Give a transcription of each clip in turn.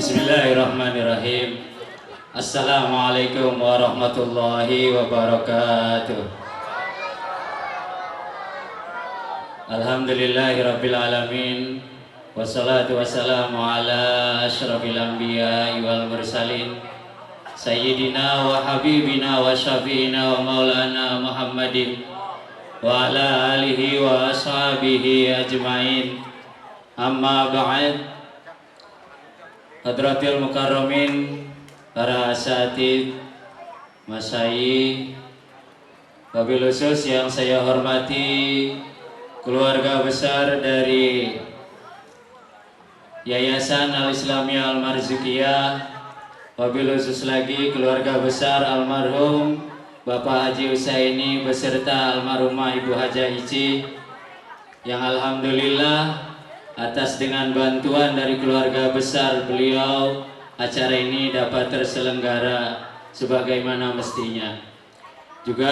Bismillahirrahmanirrahim. Assalamualaikum warahmatullahi wabarakatuh. Alhamdulillahirabbil alamin. Wassalatu wassalamu ala asyrafil anbiya'i wal mursalin sayyidina wa habibina wa syafi'ina wa maulana Muhammadin wa ala alihi wa ashabihi ajmain. Amma ba'd. Hadratil mukarramin, para asatid, masyayikh, wabil khusus yang saya hormati keluarga besar dari Yayasan Al-Islamiyah Al-Marzukiyah, wabil khusus lagi keluarga besar almarhum Bapak Haji Husaini beserta almarhumah Ibu Hajah Ici, yang alhamdulillah atas dengan bantuan dari keluarga besar beliau, acara ini dapat terselenggara sebagaimana mestinya. Juga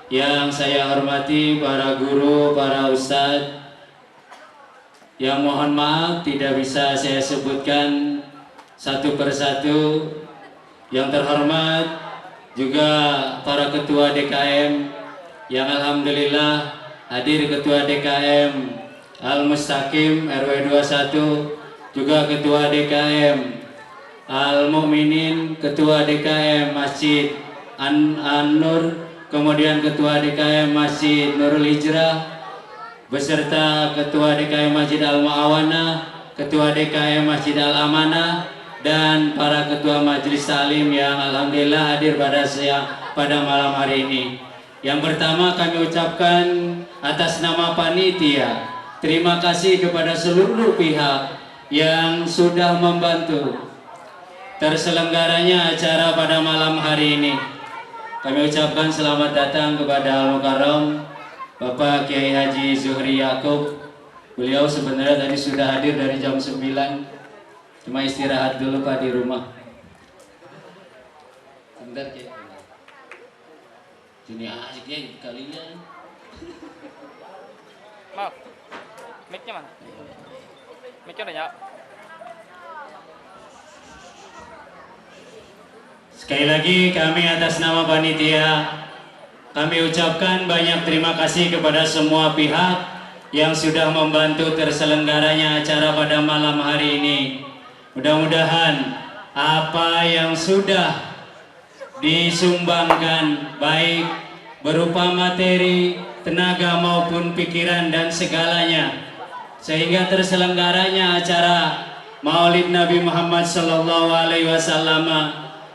yang saya hormati para guru, para ustadz, yang mohon maaf tidak bisa saya sebutkan satu persatu. Yang terhormat juga para ketua DKM, yang alhamdulillah hadir ketua DKM Al-Mustaqim RW 21, juga ketua DKM Al-Mu'minin, ketua DKM Masjid An-Nur, kemudian ketua DKM Masjid Nurul Hijrah, beserta ketua DKM Masjid Al-Mu'awana, ketua DKM Masjid Al-Amanah, dan para ketua majelis taklim yang alhamdulillah hadir pada malam hari ini. Yang pertama kami ucapkan atas nama panitia, terima kasih kepada seluruh pihak yang sudah membantu terselenggaranya acara pada malam hari ini. Kami ucapkan selamat datang kepada Al-Mukarram Bapak Kiai Haji Zuhri Yakub. Beliau sebenarnya tadi sudah hadir dari jam 9, cuma istirahat dulu Pak di rumah. Sebentar Kiai. Ini asik ya kalinya. Maaf. Mic-nya mana? Mic-nya udah nyala. Sekali lagi kami atas nama panitia, kami ucapkan banyak terima kasih kepada semua pihak yang sudah membantu terselenggaranya acara pada malam hari ini. Mudah-mudahan apa yang sudah disumbangkan, baik berupa materi, tenaga maupun pikiran dan segalanya, sehingga terselenggaranya acara Maulid Nabi Muhammad SAW,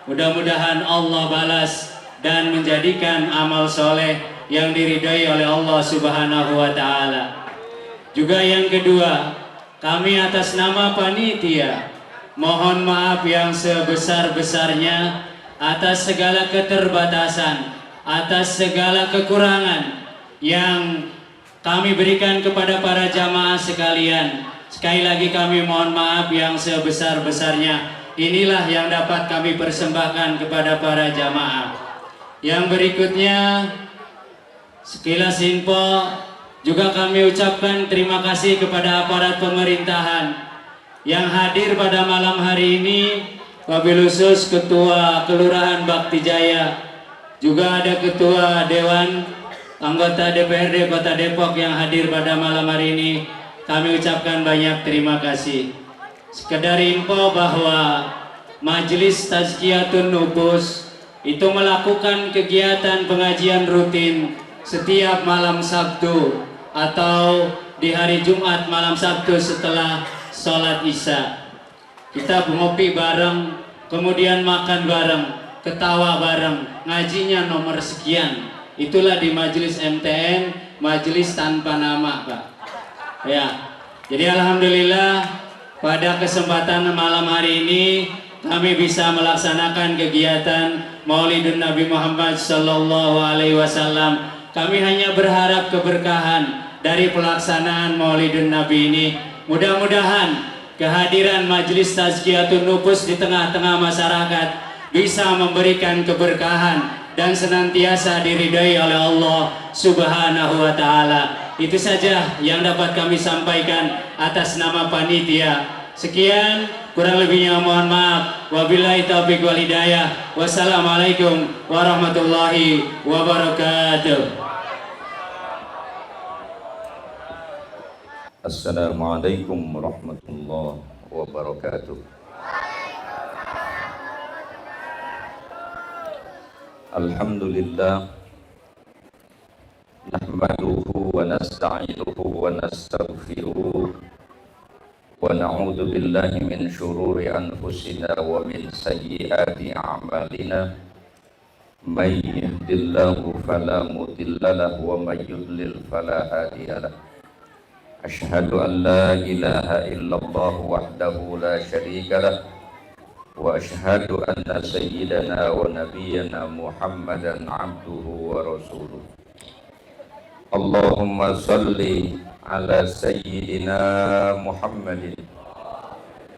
mudah-mudahan Allah balas dan menjadikan amal soleh yang diridhai oleh Allah Subhanahu wa Ta'ala. Juga yang kedua, kami atas nama panitia mohon maaf yang sebesar-besarnya atas segala keterbatasan, atas segala kekurangan yang kami berikan kepada para jamaah sekalian. Sekali lagi kami mohon maaf yang sebesar-besarnya. Inilah yang dapat kami persembahkan kepada para jamaah. Yang berikutnya, sekilas info, juga kami ucapkan terima kasih kepada aparat pemerintahan yang hadir pada malam hari ini. Wabil khusus Ketua Kelurahan Bakti Jaya, juga ada Ketua Dewan Anggota DPRD Kota Depok yang hadir pada malam hari ini. Kami ucapkan banyak terima kasih. Sekedar info bahwa Majelis Tazkiyatun Nufus itu melakukan kegiatan pengajian rutin setiap malam Sabtu atau di hari Jumat malam Sabtu setelah sholat Isya. Kita ngopi bareng, kemudian makan bareng, ketawa bareng, ngajinya nomor sekian. Itulah di Majelis MTN, Majelis Tanpa Nama, Pak. Ya, jadi alhamdulillah pada kesempatan malam hari ini kami bisa melaksanakan kegiatan Maulidun Nabi Muhammad Sallallahu Alaihi Wasallam. Kami hanya berharap keberkahan dari pelaksanaan Maulidun Nabi ini. Mudah-mudahan kehadiran Majelis Tazkiyatun Nufus di tengah-tengah masyarakat bisa memberikan keberkahan dan senantiasa diridhai oleh Allah Subhanahu wa Ta'ala. Itu saja yang dapat kami sampaikan atas nama panitia. Sekian, kurang lebihnya mohon maaf. Wabillahi taufiq wal hidayah. Wassalamualaikum warahmatullahi wabarakatuh. Assalamualaikum warahmatullahi wabarakatuh. Alhamdulillah, nahmaduhu wa nasta'inuhu wa nastaghfiruh wa na'udzu billahi min syururi anfusina wa min sayyiati a'malina. May yahdihillahu fala mudilla lahu wa may yudlil fala hadiya lahu. Asyhadu an la ilaha illallah wahdahu la syarika lah wa asyhadu anna sayyidana wa nabiyyana Muhammadan abduhu wa rasuluh. Allahumma salli ala sayyidina Muhammadin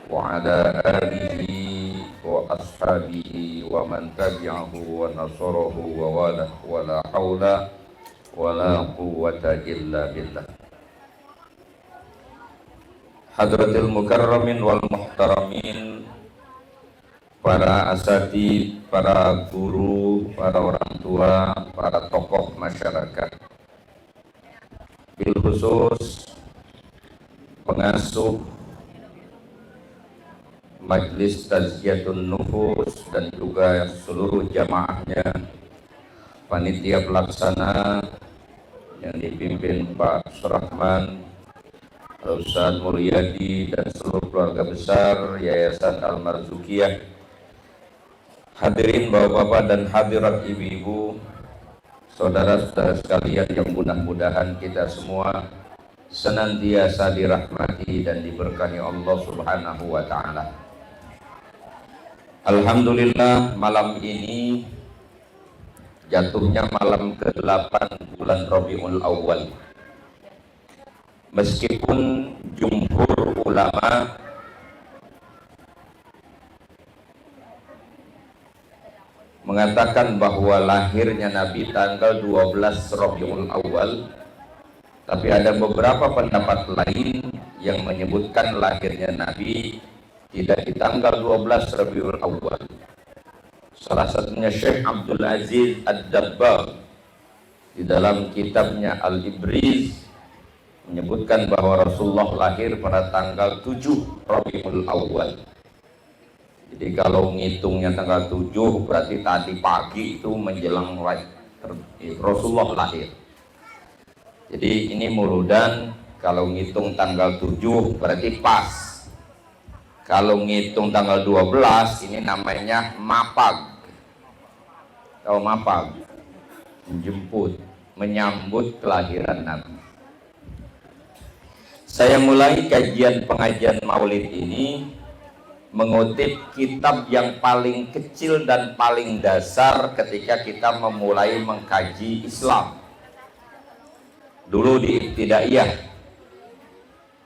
wa ala alihi wa ashabihi wa man tabi'ahu wa nasarahu wa wala wa la hawla wa la quwwata illa billah. Hadratil mukarramin wal muhtaramin, para asatid, para guru, para orang tua, para tokoh masyarakat, bil khusus pengasuh Majlis Tazkiyatun Nufus dan juga seluruh jamaahnya, panitia pelaksana yang dipimpin Pak Surahman, Ustaz Muryadi dan seluruh keluarga besar Yayasan Al-Marzukiyah, hadirin bapak-bapak dan hadirat ibu-ibu, saudara-saudara sekalian yang mudah-mudahan kita semua senantiasa dirahmati dan diberkahi Allah Subhanahu wa taala. Alhamdulillah, malam ini jatuhnya malam ke-8 bulan Rabiul Awal. Meskipun jumhur ulama mengatakan bahwa lahirnya Nabi tanggal 12 Rabiul Awal, tapi ada beberapa pendapat lain yang menyebutkan lahirnya Nabi tidak di tanggal 12 Rabiul Awal. Salah satunya Syekh Abdul Aziz Ad-Dabbar di dalam kitabnya Al-Ibriz menyebutkan bahwa Rasulullah lahir pada tanggal 7 Rabiul Awal. Jadi kalau ngitungnya tanggal 7 berarti tadi pagi itu menjelang Rasulullah lahir. Jadi ini murudan, kalau ngitung tanggal 7 berarti pas. Kalau ngitung tanggal 12 ini namanya mapag. Tahu mapag? Menjemput, menyambut kelahiran Nabi. Saya mulai kajian pengajian maulid ini mengutip kitab yang paling kecil dan paling dasar ketika kita memulai mengkaji Islam. Dulu di Ibtidaiyah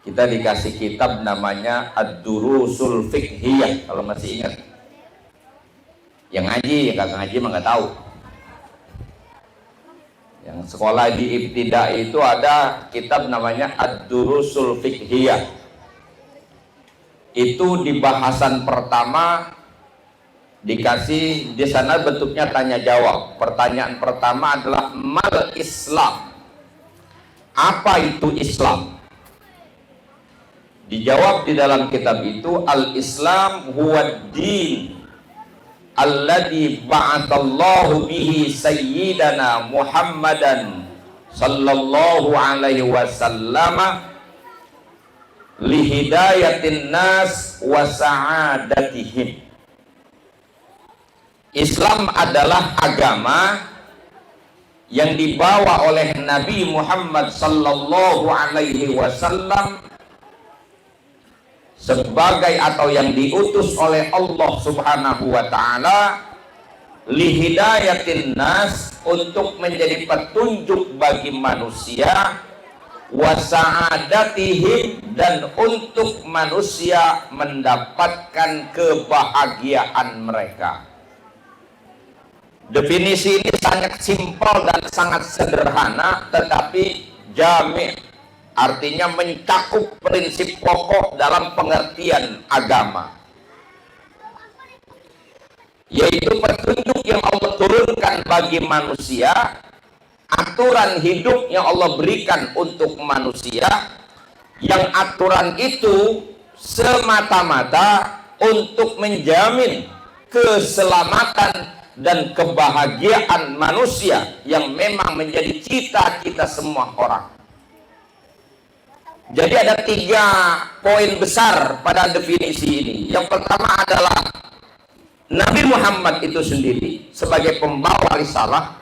kita dikasih kitab namanya Ad-Durusul Fiqhiyah, kalau masih ingat. Yang ngaji, yang kagak ngaji mah nggak tahu. Yang sekolah di Ibtida itu ada kitab namanya Ad-Durusul Fiqhiyah. Itu di bahasan pertama dikasih, di sana bentuknya tanya jawab. Pertanyaan pertama adalah mal Islam. Apa itu Islam? Dijawab di dalam kitab itu, al-Islam huwa din alladzi ba'atsallahu bihi sayyidana Muhammadan sallallahu alaihi wasallam lihidayatin nas wa sa'adatihim. Islam adalah agama yang dibawa oleh Nabi Muhammad sallallahu alaihi wasallam sebagai atau yang diutus oleh Allah Subhanahu wa taala lihidayatin nas, untuk menjadi petunjuk bagi manusia, wa sa'adatihim, dan untuk manusia mendapatkan kebahagiaan mereka. Definisi ini sangat simpel dan sangat sederhana, tetapi jami', artinya mencakup prinsip pokok dalam pengertian agama, yaitu petunjuk yang Allah turunkan bagi manusia, aturan hidup yang Allah berikan untuk manusia, yang aturan itu semata-mata untuk menjamin keselamatan dan kebahagiaan manusia yang memang menjadi cita-cita semua orang. Jadi ada 3 poin besar pada definisi ini. Yang pertama adalah Nabi Muhammad itu sendiri sebagai pembawa risalah.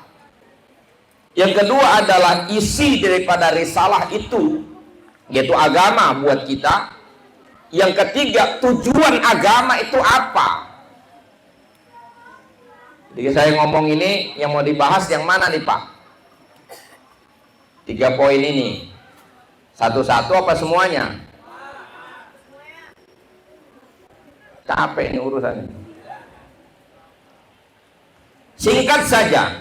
Yang kedua adalah isi daripada risalah itu, yaitu agama buat kita. Yang ketiga, tujuan agama itu apa? Jadi saya ngomong ini, yang mau dibahas yang mana nih Pak? 3 poin ini. Satu-satu apa semuanya? Capek ini urusannya. Singkat saja,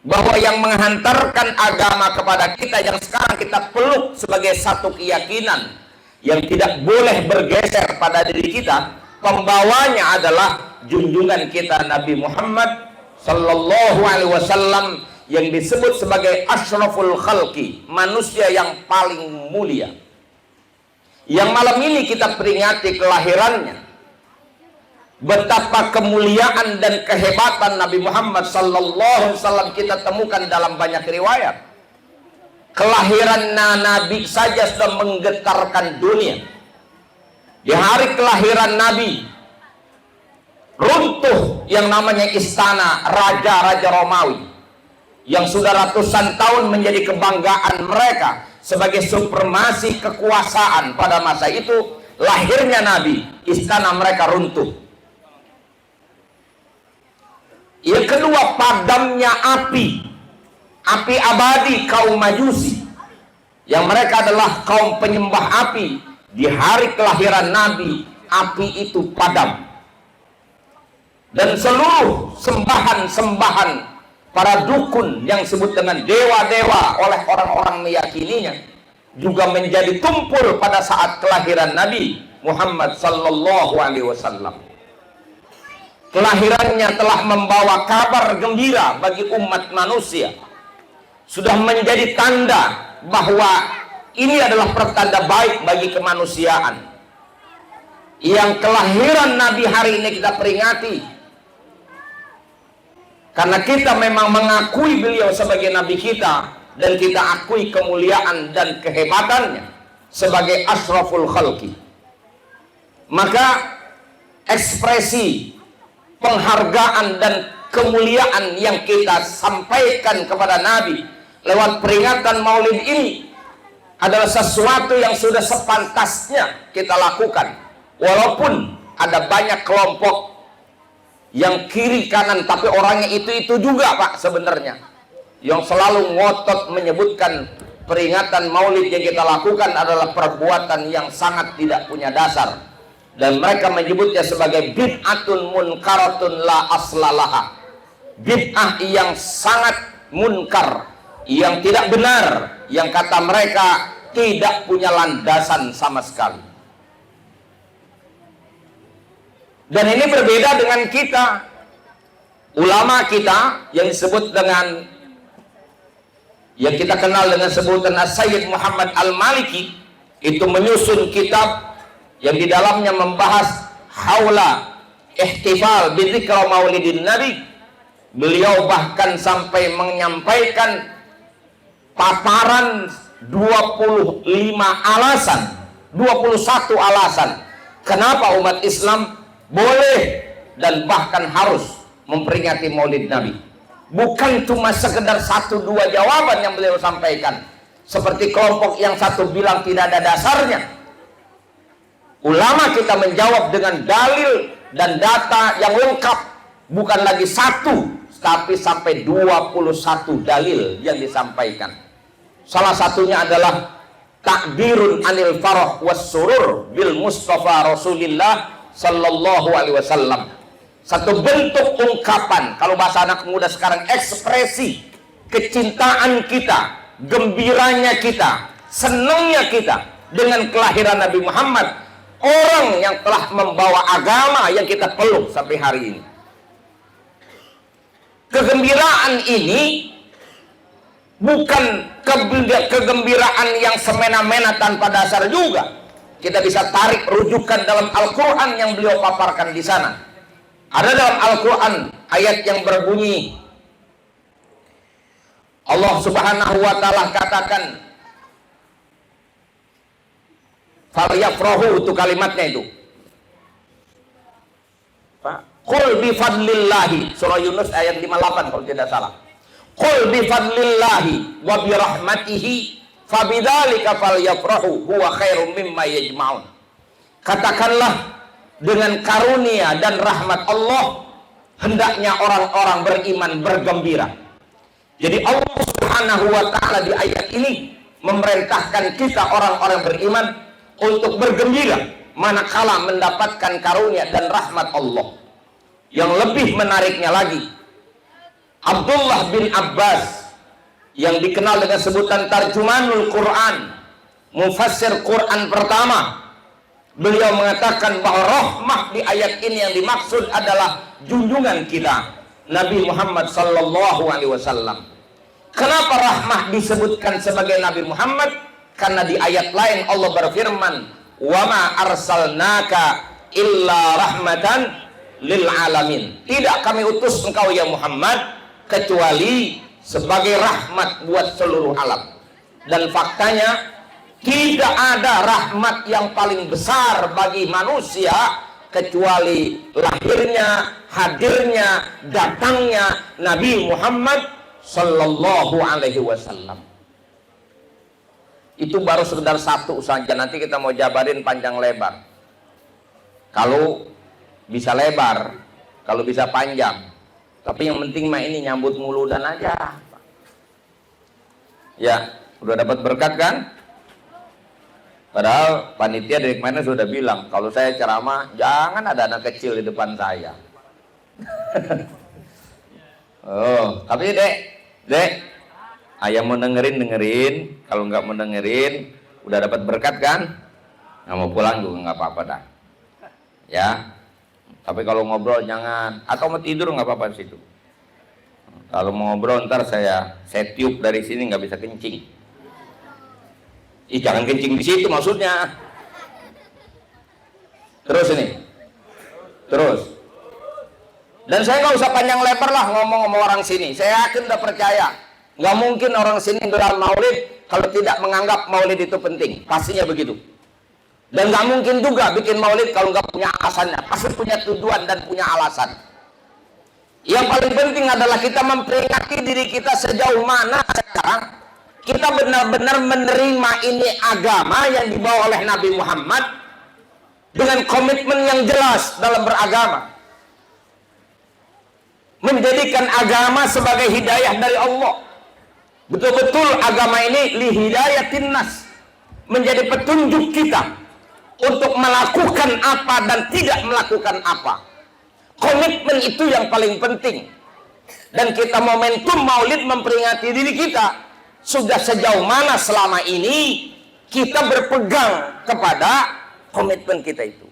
bahwa yang menghantarkan agama kepada kita, yang sekarang kita peluk sebagai satu keyakinan yang tidak boleh bergeser pada diri kita, pembawanya adalah junjungan kita Nabi Muhammad sallallahu alaihi wasallam, yang disebut sebagai asyraful khalqi, manusia yang paling mulia, yang malam ini kita peringati kelahirannya. Betapa kemuliaan dan kehebatan Nabi Muhammad sallallahu alaihi wasallam kita temukan dalam banyak riwayat. Kelahiran Nabi saja sudah menggetarkan dunia. Di hari kelahiran Nabi, runtuh yang namanya istana raja-raja Romawi, yang sudah ratusan tahun menjadi kebanggaan mereka sebagai supremasi kekuasaan pada masa itu. Lahirnya Nabi, istana mereka runtuh. Yang kedua, padamnya api abadi kaum Majusi, yang mereka adalah kaum penyembah api. Di hari kelahiran Nabi, api itu padam, dan seluruh sembahan-sembahan para dukun yang disebut dengan dewa-dewa oleh orang-orang meyakininya juga menjadi tumpul pada saat kelahiran Nabi Muhammad sallallahu alaihi wasallam. Kelahirannya telah membawa kabar gembira bagi umat manusia, sudah menjadi tanda bahwa ini adalah pertanda baik bagi kemanusiaan. Yang kelahiran Nabi hari ini kita peringati karena kita memang mengakui beliau sebagai Nabi kita, dan kita akui kemuliaan dan kehebatannya sebagai asyraful khalqi. Maka ekspresi penghargaan dan kemuliaan yang kita sampaikan kepada Nabi lewat peringatan Maulid ini adalah sesuatu yang sudah sepantasnya kita lakukan. Walaupun ada banyak kelompok yang kiri kanan, tapi orangnya itu juga Pak sebenarnya, yang selalu ngotot menyebutkan peringatan Maulid yang kita lakukan adalah perbuatan yang sangat tidak punya dasar, dan mereka menyebutnya sebagai bid'atun munkaratun la aslalaha, bid'ah yang sangat munkar, yang tidak benar, yang kata mereka tidak punya landasan sama sekali. Dan ini berbeda dengan kita, ulama kita yang disebut dengan, yang kita kenal dengan sebutan Sayyid Muhammad Al-Maliki, itu menyusun kitab yang di dalamnya membahas haula ihtifal bidzikra maulidin Nabi. Beliau bahkan sampai menyampaikan paparan 25 alasan, 21 alasan kenapa umat Islam boleh dan bahkan harus memperingati Maulid Nabi. Bukan cuma sekedar 1-2 jawaban yang beliau sampaikan, seperti kelompok yang satu bilang tidak ada dasarnya. Ulama kita menjawab dengan dalil dan data yang lengkap, bukan lagi 1, tapi sampai 21 dalil yang disampaikan. Salah satunya adalah takbirun anil farah was surur bil Mustafa Rasulillah sallallahu alaihi wasallam. Satu bentuk ungkapan, kalau bahasa anak muda sekarang, ekspresi kecintaan kita gembiranya kita, senangnya kita dengan kelahiran Nabi Muhammad, orang yang telah membawa agama yang kita peluk sampai hari ini. Kegembiraan ini bukan kegembiraan yang semena-mena tanpa dasar juga. Kita bisa tarik rujukan dalam Al-Quran yang beliau paparkan di sana. Ada dalam Al-Quran ayat yang berbunyi, Allah Subhanahu wa Ta'ala katakan, falyafrahu, itu kalimatnya itu. Qul bi fadlillahi, surah Yunus ayat 58 kalau tidak salah. Qul bi fadlillahi wa bi rahmatihi fabidzalika falyafrahu huwa khairum mimma yajma'un. Katakanlah, dengan karunia dan rahmat Allah hendaknya orang-orang beriman bergembira. Jadi Allah Subhanahu wa Ta'ala di ayat ini memerintahkan kita orang-orang beriman untuk bergembira manakala mendapatkan karunia dan rahmat Allah. Yang lebih menariknya lagi, Abdullah bin Abbas yang dikenal dengan sebutan Tarjumanul Quran, mufassir Quran pertama, beliau mengatakan bahwa rahmah di ayat ini yang dimaksud adalah junjungan kita, Nabi Muhammad sallallahu alaihi wasallam. Kenapa rahmah disebutkan sebagai Nabi Muhammad? Karena di ayat lain Allah berfirman, "Wa ma arsalnaka illa rahmatan lil alamin." Tidak kami utus engkau ya Muhammad kecuali sebagai rahmat buat seluruh alam. Dan faktanya tidak ada rahmat yang paling besar bagi manusia kecuali lahirnya, hadirnya, datangnya Nabi Muhammad sallallahu alaihi wasallam. Itu baru sekedar satu saja, nanti kita mau jabarin panjang lebar. Kalau bisa lebar, kalau bisa panjang. Tapi yang penting mah ini nyambut muludan aja. Ya, udah dapat berkat kan? Padahal panitia dari kemarin sudah bilang, kalau saya ceramah jangan ada anak kecil di depan saya. Oh, tapi dek, ayah mau dengerin, kalau nggak mau dengerin, udah dapat berkat kan? Nggak mau pulang juga nggak apa-apa dah. Ya, tapi kalau ngobrol jangan, atau mau tidur nggak apa-apa di situ. Kalau mau ngobrol ntar saya tiup dari sini, nggak bisa kencing. Jangan kencing di situ maksudnya. Terus ini, terus. Dan saya nggak usah panjang lebar lah ngomong sama orang sini. Saya yakin udah percaya, nggak mungkin orang sini gelar maulid kalau tidak menganggap maulid itu penting. Pastinya begitu. Dan nggak mungkin juga bikin maulid kalau nggak punya alasannya. Pasti punya tujuan dan punya alasan. Yang paling penting adalah kita memperingati diri kita sejauh mana sekarang kita benar-benar menerima ini agama yang dibawa oleh Nabi Muhammad dengan komitmen yang jelas dalam beragama. Menjadikan agama sebagai hidayah dari Allah. Betul-betul agama ini li hidayatin nas, menjadi petunjuk kita untuk melakukan apa dan tidak melakukan apa. Komitmen itu yang paling penting. Dan kita momentum maulid memperingati diri kita. Sudah sejauh mana selama ini kita berpegang kepada komitmen kita itu.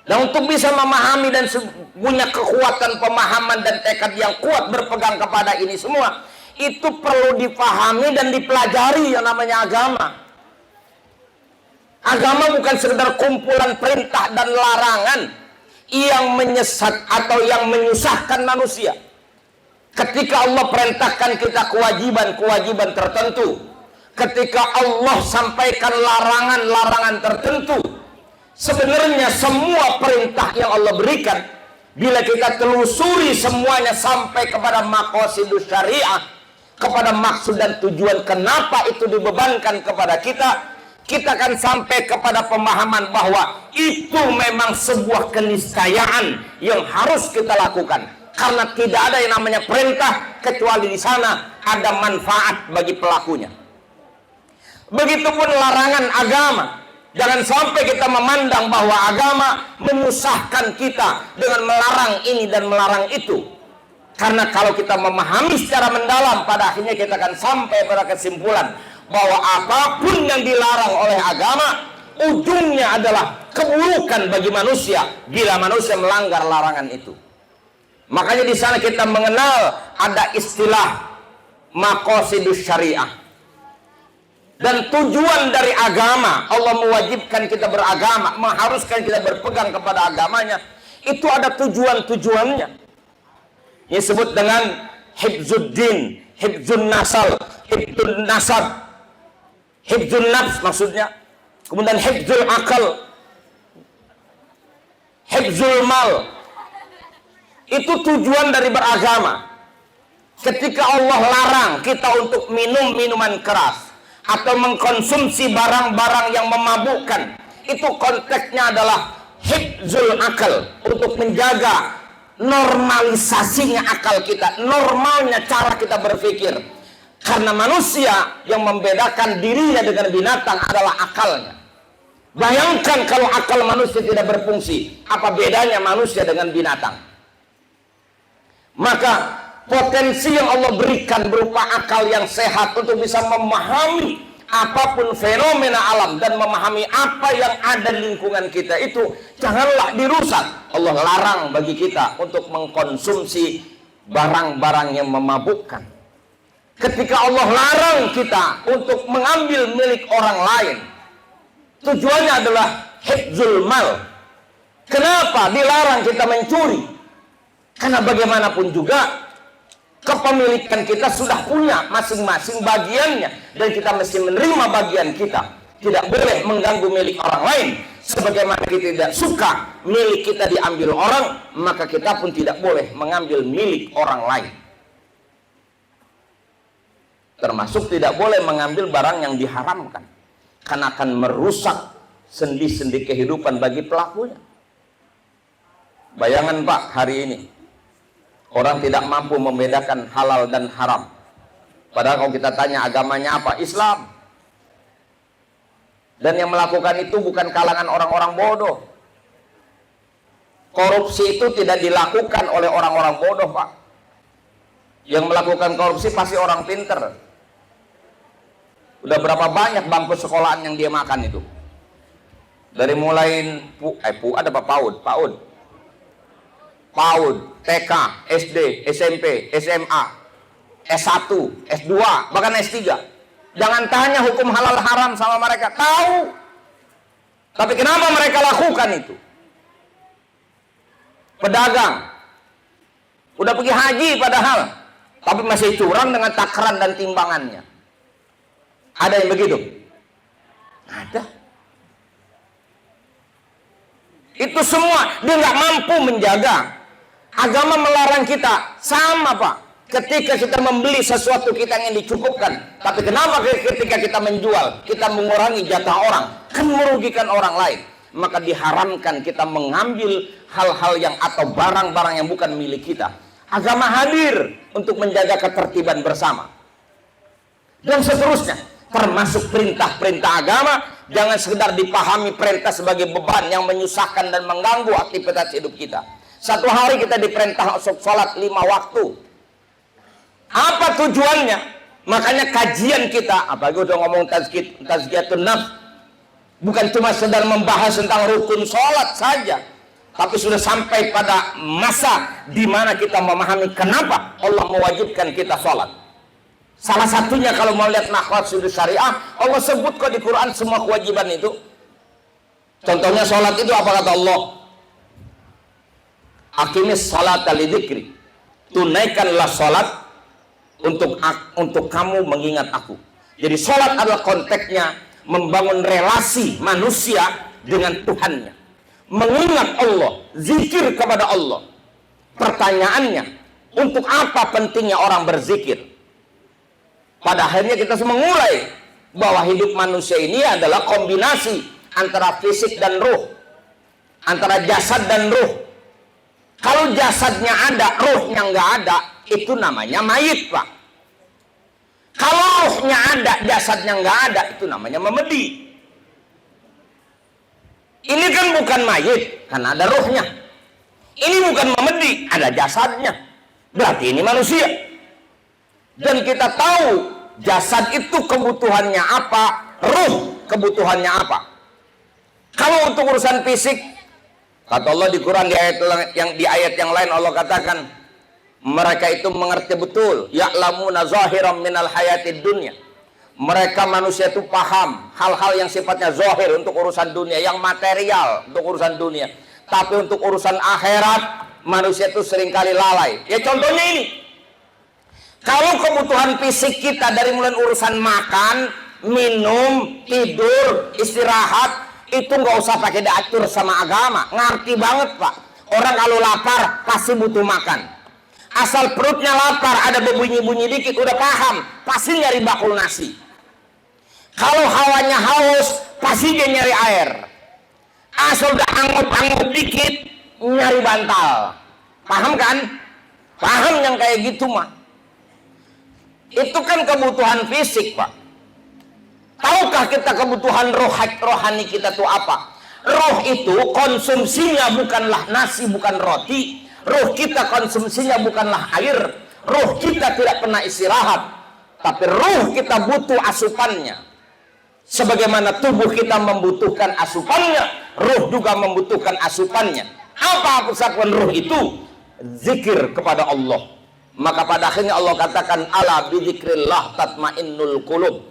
Dan untuk bisa memahami dan punya kekuatan pemahaman dan tekad yang kuat berpegang kepada ini semua, itu perlu dipahami dan dipelajari yang namanya agama. Agama bukan sekedar kumpulan perintah dan larangan yang menyesat atau yang menyusahkan manusia. Ketika Allah perintahkan kita kewajiban-kewajiban tertentu, ketika Allah sampaikan larangan-larangan tertentu, sebenarnya semua perintah yang Allah berikan, bila kita telusuri semuanya sampai kepada maqasidus syariah, kepada maksud dan tujuan kenapa itu dibebankan kepada kita, kita akan sampai kepada pemahaman bahwa itu memang sebuah keniscayaan yang harus kita lakukan. Karena tidak ada yang namanya perintah kecuali di sana ada manfaat bagi pelakunya. Begitupun larangan agama. Jangan sampai kita memandang bahwa agama menyusahkan kita dengan melarang ini dan melarang itu. Karena kalau kita memahami secara mendalam, pada akhirnya kita akan sampai pada kesimpulan bahwa apapun yang dilarang oleh agama, ujungnya adalah keburukan bagi manusia bila manusia melanggar larangan itu. Makanya di sana kita mengenal ada istilah maqasidus syariah. Dan tujuan dari agama, Allah mewajibkan kita beragama, mengharuskan kita berpegang kepada agamanya, itu ada tujuan-tujuannya. Yang disebut dengan hifzuddin, hifzun nasal, hifzun nasab, hifzun nafs maksudnya. Kemudian hifzul akal, hifzul mal. Itu tujuan dari beragama. Ketika Allah larang kita untuk minum minuman keras atau mengkonsumsi barang-barang yang memabukkan, itu konteksnya adalah hifzul akal, untuk menjaga normalisasinya akal kita, normalnya cara kita berpikir. Karena manusia yang membedakan dirinya dengan binatang adalah akalnya. Bayangkan kalau akal manusia tidak berfungsi, apa bedanya manusia dengan binatang? Maka potensi yang Allah berikan berupa akal yang sehat untuk bisa memahami apapun fenomena alam dan memahami apa yang ada di lingkungan kita, itu janganlah dirusak. Allah larang bagi kita untuk mengkonsumsi barang-barang yang memabukkan. Ketika Allah larang kita untuk mengambil milik orang lain, tujuannya adalah hifzul mal. Kenapa dilarang kita mencuri? Karena bagaimanapun juga kepemilikan kita sudah punya masing-masing bagiannya, dan kita mesti menerima bagian kita. Tidak boleh mengganggu milik orang lain. Sebagaimana kita tidak suka milik kita diambil orang, maka kita pun tidak boleh mengambil milik orang lain. Termasuk tidak boleh mengambil barang yang diharamkan, karena akan merusak sendi-sendi kehidupan bagi pelakunya. Bayangan Pak, hari ini orang tidak mampu membedakan halal dan haram. Padahal kalau kita tanya agamanya apa? Islam. Dan yang melakukan itu bukan kalangan orang-orang bodoh. Korupsi itu tidak dilakukan oleh orang-orang bodoh, Pak. Yang melakukan korupsi pasti orang pinter. Udah berapa banyak bangku sekolahan yang dia makan itu? Dari mulai ada apa? PAUD, TK, SD, SMP, SMA, S1, S2, bahkan S3. Jangan tanya hukum halal haram sama mereka, tahu. Tapi kenapa mereka lakukan itu? Pedagang, udah pergi haji padahal, tapi masih curang dengan takaran dan timbangannya. Ada yang begitu? Ada. Itu semua dia nggak mampu menjaga. Agama melarang kita, sama Pak. Ketika kita membeli sesuatu kita ingin dicukupkan, tapi kenapa ketika kita menjual kita mengurangi jatah orang, kan merugikan orang lain. Maka diharamkan kita mengambil hal-hal yang atau barang-barang yang bukan milik kita. Agama hadir untuk menjaga ketertiban bersama dan seterusnya, termasuk perintah-perintah agama. Jangan sekedar dipahami perintah sebagai beban yang menyusahkan dan mengganggu aktivitas hidup kita. Satu hari kita diperintah untuk sholat 5 waktu. Apa tujuannya? Makanya kajian kita, apalagi udah ngomong tazkiyatun nafs, bukan cuma sedang membahas tentang rukun sholat saja, tapi sudah sampai pada masa di mana kita memahami kenapa Allah mewajibkan kita sholat. Salah satunya kalau mau lihat maqasidus syariah, Allah sebut kok di Quran semua kewajiban itu. Contohnya sholat itu apa kata Allah? Aqimis sholata lidzikri. Tunaikanlah sholat untuk kamu mengingat aku. Jadi sholat adalah konteksnya membangun relasi manusia dengan Tuhannya, mengingat Allah, zikir kepada Allah. Pertanyaannya, untuk apa pentingnya orang berzikir? Pada akhirnya kita semua mengurai bahwa hidup manusia ini adalah kombinasi antara fisik dan ruh, antara jasad dan ruh. Kalau jasadnya ada, ruhnya nggak ada, itu namanya mayit, Pak. Kalau ruhnya ada, jasadnya nggak ada, itu namanya memedi. Ini kan bukan mayit, karena ada ruhnya. Ini bukan memedi, ada jasadnya. Berarti ini manusia. Dan kita tahu jasad itu kebutuhannya apa, ruh kebutuhannya apa. Kalau untuk urusan fisik, kata Allah di Quran di ayat yang lain Allah katakan, mereka itu mengerti betul, ya'lamuna zahiran minal hayatid dunya. Mereka manusia itu paham hal-hal yang sifatnya zahir untuk urusan dunia, yang material untuk urusan dunia. Tapi untuk urusan akhirat, manusia itu seringkali lalai. Ya contohnya ini. Kalau kebutuhan fisik kita dari mulai urusan makan, minum, tidur, istirahat, itu nggak usah pakai diatur sama agama. Ngerti banget Pak. Orang kalau lapar pasti butuh makan. Asal perutnya lapar, ada berbunyi-bunyi dikit, udah paham, pasti nyari bakul nasi. Kalau hawanya haus, pasti dia nyari air. Asal udah angot-angot dikit, nyari bantal. Paham kan? Paham yang kayak gitu mah. Itu kan kebutuhan fisik Pak. Tahukah kita kebutuhan rohani kita itu apa? Roh itu konsumsinya bukanlah nasi, bukan roti. Roh kita konsumsinya bukanlah air. Roh kita tidak pernah istirahat. Tapi roh kita butuh asupannya. Sebagaimana tubuh kita membutuhkan asupannya, roh juga membutuhkan asupannya. Apa asupan roh itu? Zikir kepada Allah. Maka pada akhirnya Allah katakan, ala bidzikrillah tatmainnul qulub.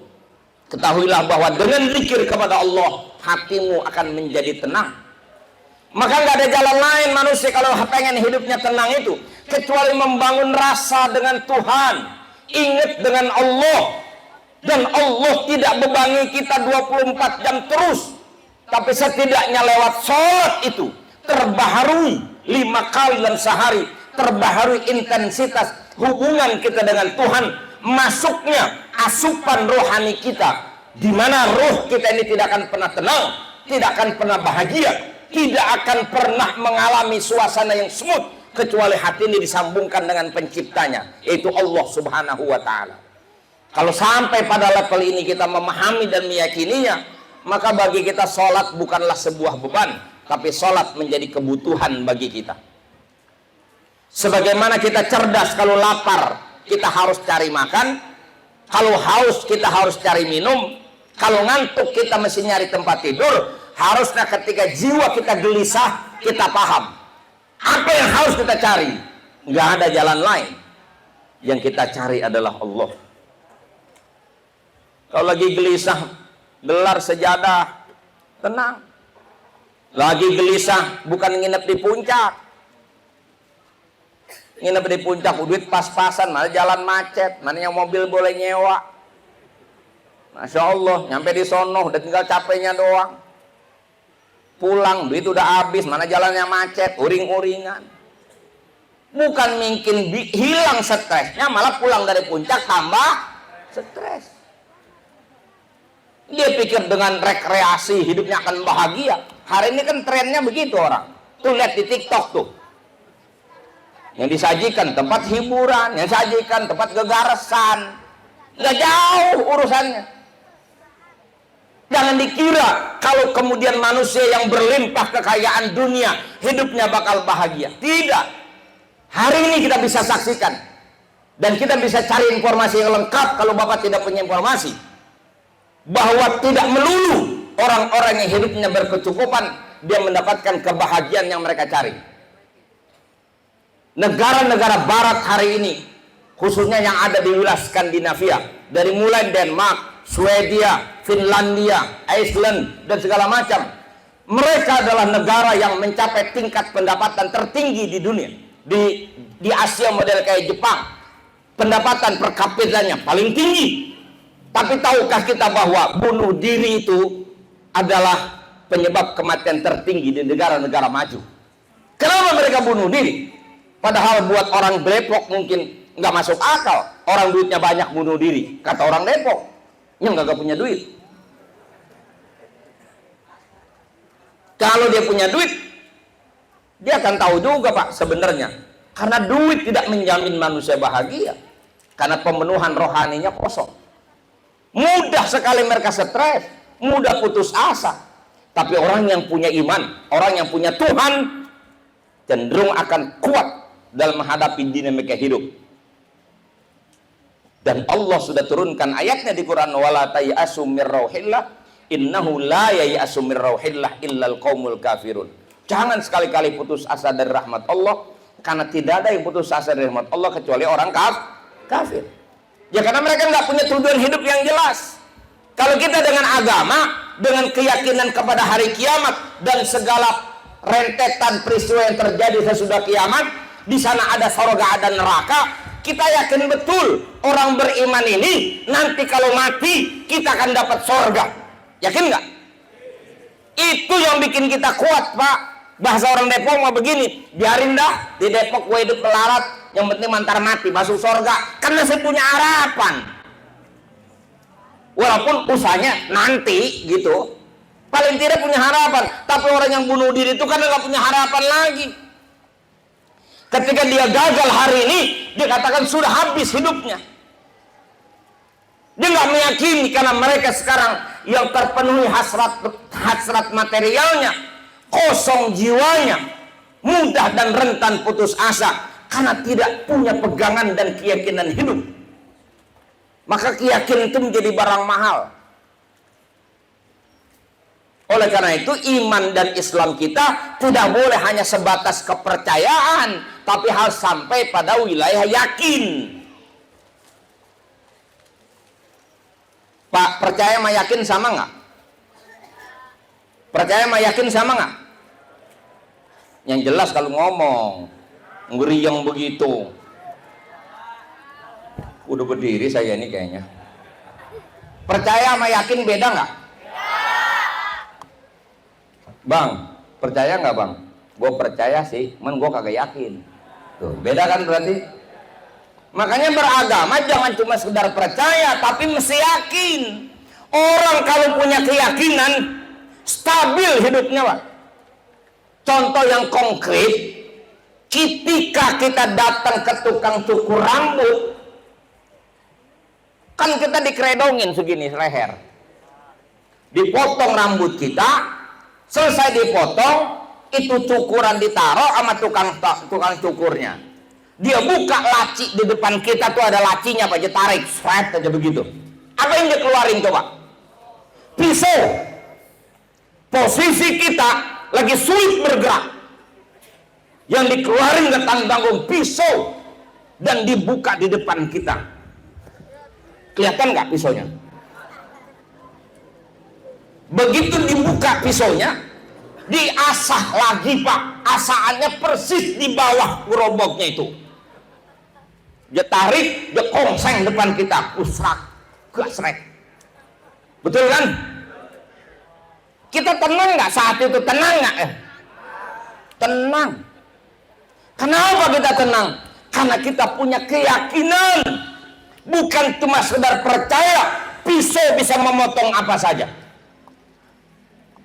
Ketahuilah bahwa dengan zikir kepada Allah, hatimu akan menjadi tenang. Maka nggak ada jalan lain manusia kalau pengen hidupnya tenang itu, kecuali membangun rasa dengan Tuhan, ingat dengan Allah. Dan Allah tidak bebangi kita 24 jam terus, tapi setidaknya lewat sholat itu terbaharui 5 kali dalam sehari, terbaharui intensitas hubungan kita dengan Tuhan, masuknya asupan rohani kita, di mana roh kita ini tidak akan pernah tenang, tidak akan pernah bahagia, tidak akan pernah mengalami suasana yang smooth, kecuali hati ini disambungkan dengan penciptanya, yaitu Allah Subhanahu wa Ta'ala. Kalau sampai pada level ini kita memahami dan meyakininya, maka bagi kita sholat bukanlah sebuah beban, tapi sholat menjadi kebutuhan bagi kita. Sebagaimana kita cerdas, kalau lapar kita harus cari makan, kalau haus kita harus cari minum, kalau ngantuk kita mesti nyari tempat tidur. Harusnya ketika jiwa kita gelisah, kita paham apa yang harus kita cari. Nggak ada jalan lain, yang kita cari adalah Allah. Kalau lagi gelisah, gelar sejadah, tenang. Lagi gelisah, bukan nginep di puncak. Nginep di puncak, duit pas-pasan, malah jalan macet, mana yang mobil boleh nyewa. Masya Allah, nyampe di sono, udah tinggal capeknya doang. Pulang, duit udah habis, mana jalannya macet, uring-uringan. Bukan mungkin hilang stresnya, malah pulang dari puncak tambah stres. Dia pikir dengan rekreasi hidupnya akan bahagia. Hari ini kan trennya begitu orang. Tuh lihat di TikTok tuh. Yang disajikan tempat hiburan, yang disajikan tempat gegarasan. Nggak jauh urusannya. Jangan dikira kalau kemudian manusia yang berlimpah kekayaan dunia, hidupnya bakal bahagia. Tidak. Hari ini kita bisa saksikan. Dan kita bisa cari informasi yang lengkap kalau Bapak tidak punya informasi. Bahwa tidak melulu orang-orang yang hidupnya berkecukupan dia mendapatkan kebahagiaan yang mereka cari. Negara-negara barat hari ini, khususnya yang ada di wilayah Skandinavia, dari mulai Denmark, Swedia, Finlandia, Iceland, dan segala macam, mereka adalah negara yang mencapai tingkat pendapatan tertinggi di dunia. Di Asia model kayak Jepang, pendapatan per kapitanya paling tinggi. Tapi tahukah kita bahwa bunuh diri itu adalah penyebab kematian tertinggi di negara-negara maju? Kenapa mereka bunuh diri? Padahal buat orang Depok mungkin nggak masuk akal. Orang duitnya banyak bunuh diri. Kata orang Depok, yang nggak punya duit. Kalau dia punya duit, dia akan tahu juga Pak sebenarnya. Karena duit tidak menjamin manusia bahagia. Karena pemenuhan rohaninya kosong. Mudah sekali mereka stres, mudah putus asa. Tapi orang yang punya iman, orang yang punya Tuhan, cenderung akan kuat dalam menghadapi dinamika hidup. Dan Allah sudah turunkan ayatnya di Quran, wala tayasu mir rauhillah innahu la yayasu mir rauhillah illal qaumul kafirun. Jangan sekali-kali putus asa dari rahmat Allah, karena tidak ada yang putus asa dari rahmat Allah kecuali orang kafir. Ya karena mereka nggak punya tujuan hidup yang jelas. Kalau kita dengan agama, dengan keyakinan kepada hari kiamat dan segala rentetan peristiwa yang terjadi sesudah kiamat, di sana ada surga, ada neraka, kita yakin betul orang beriman ini nanti kalau mati kita akan dapat surga. Yakin nggak? Itu yang bikin kita kuat, Pak. Bahasa orang Depok mah begini, biarin dah di Depok gue hidup melarat, yang penting mantar mati masuk surga, karena saya punya harapan. Walaupun usahanya nanti gitu, paling tidak punya harapan. Tapi orang yang bunuh diri itu kan nggak punya harapan lagi. Ketika dia gagal hari ini, dia katakan sudah habis hidupnya. Dia nggak meyakini, karena mereka sekarang yang terpenuhi hasrat materialnya, kosong jiwanya, mudah dan rentan putus asa karena tidak punya pegangan dan keyakinan hidup. Maka keyakinan itu menjadi barang mahal. Oleh karena itu iman dan Islam kita tidak boleh hanya sebatas kepercayaan, tapi harus sampai pada wilayah yakin. Pak, percaya sama yakin sama nggak? Percaya sama yakin sama nggak? Yang jelas kalau ngomong ngeriang begitu. Udah berdiri saya ini kayaknya. Percaya sama yakin beda nggak? Bang, percaya nggak bang? Gue percaya sih, cuman gue kagak yakin. Tuh, beda kan berarti? Makanya beragama jangan cuma sekedar percaya, tapi mesti yakin. Orang kalau punya keyakinan, stabil hidupnya, Pak. Contoh yang konkret, ketika kita datang ke tukang cukur rambut, kan kita dikeredongin segini leher, dipotong rambut kita. Selesai dipotong, itu cukuran ditaruh sama tukang cukurnya. Dia buka laci di depan kita, tuh ada lacinya, Pak, dia tarik, seret aja begitu. Apa yang dia keluarin coba? Pisau. Posisi kita lagi sulit bergerak, yang dikeluarin ke tanggung pisau dan dibuka di depan kita. Kelihatan nggak pisaunya? Begitu dibuka pisaunya, diasah lagi, Pak. Asahannya persis di bawah gerobaknya itu. Dia tarik, dia kongseng depan kita, usrak, gasrek. Betul kan? Kita tenang nggak saat itu? Tenang nggak? Tenang. Kenapa kita tenang? Karena kita punya keyakinan. Bukan cuma sekedar percaya pisau bisa memotong apa saja.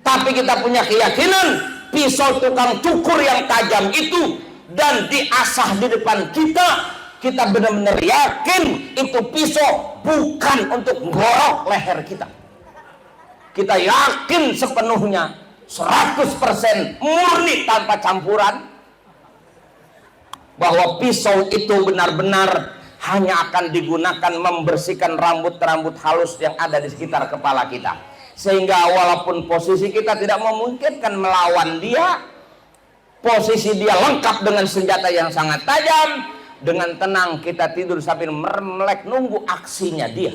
Tapi kita punya keyakinan pisau tukang cukur yang tajam itu dan diasah di depan kita, kita benar-benar yakin itu pisau bukan untuk menggorok leher kita. Kita yakin sepenuhnya 100% murni tanpa campuran bahwa pisau itu benar-benar hanya akan digunakan membersihkan rambut-rambut halus yang ada di sekitar kepala kita. Sehingga walaupun posisi kita tidak memungkinkan melawan dia, posisi dia lengkap dengan senjata yang sangat tajam, dengan tenang kita tidur sambil melek nunggu aksinya dia.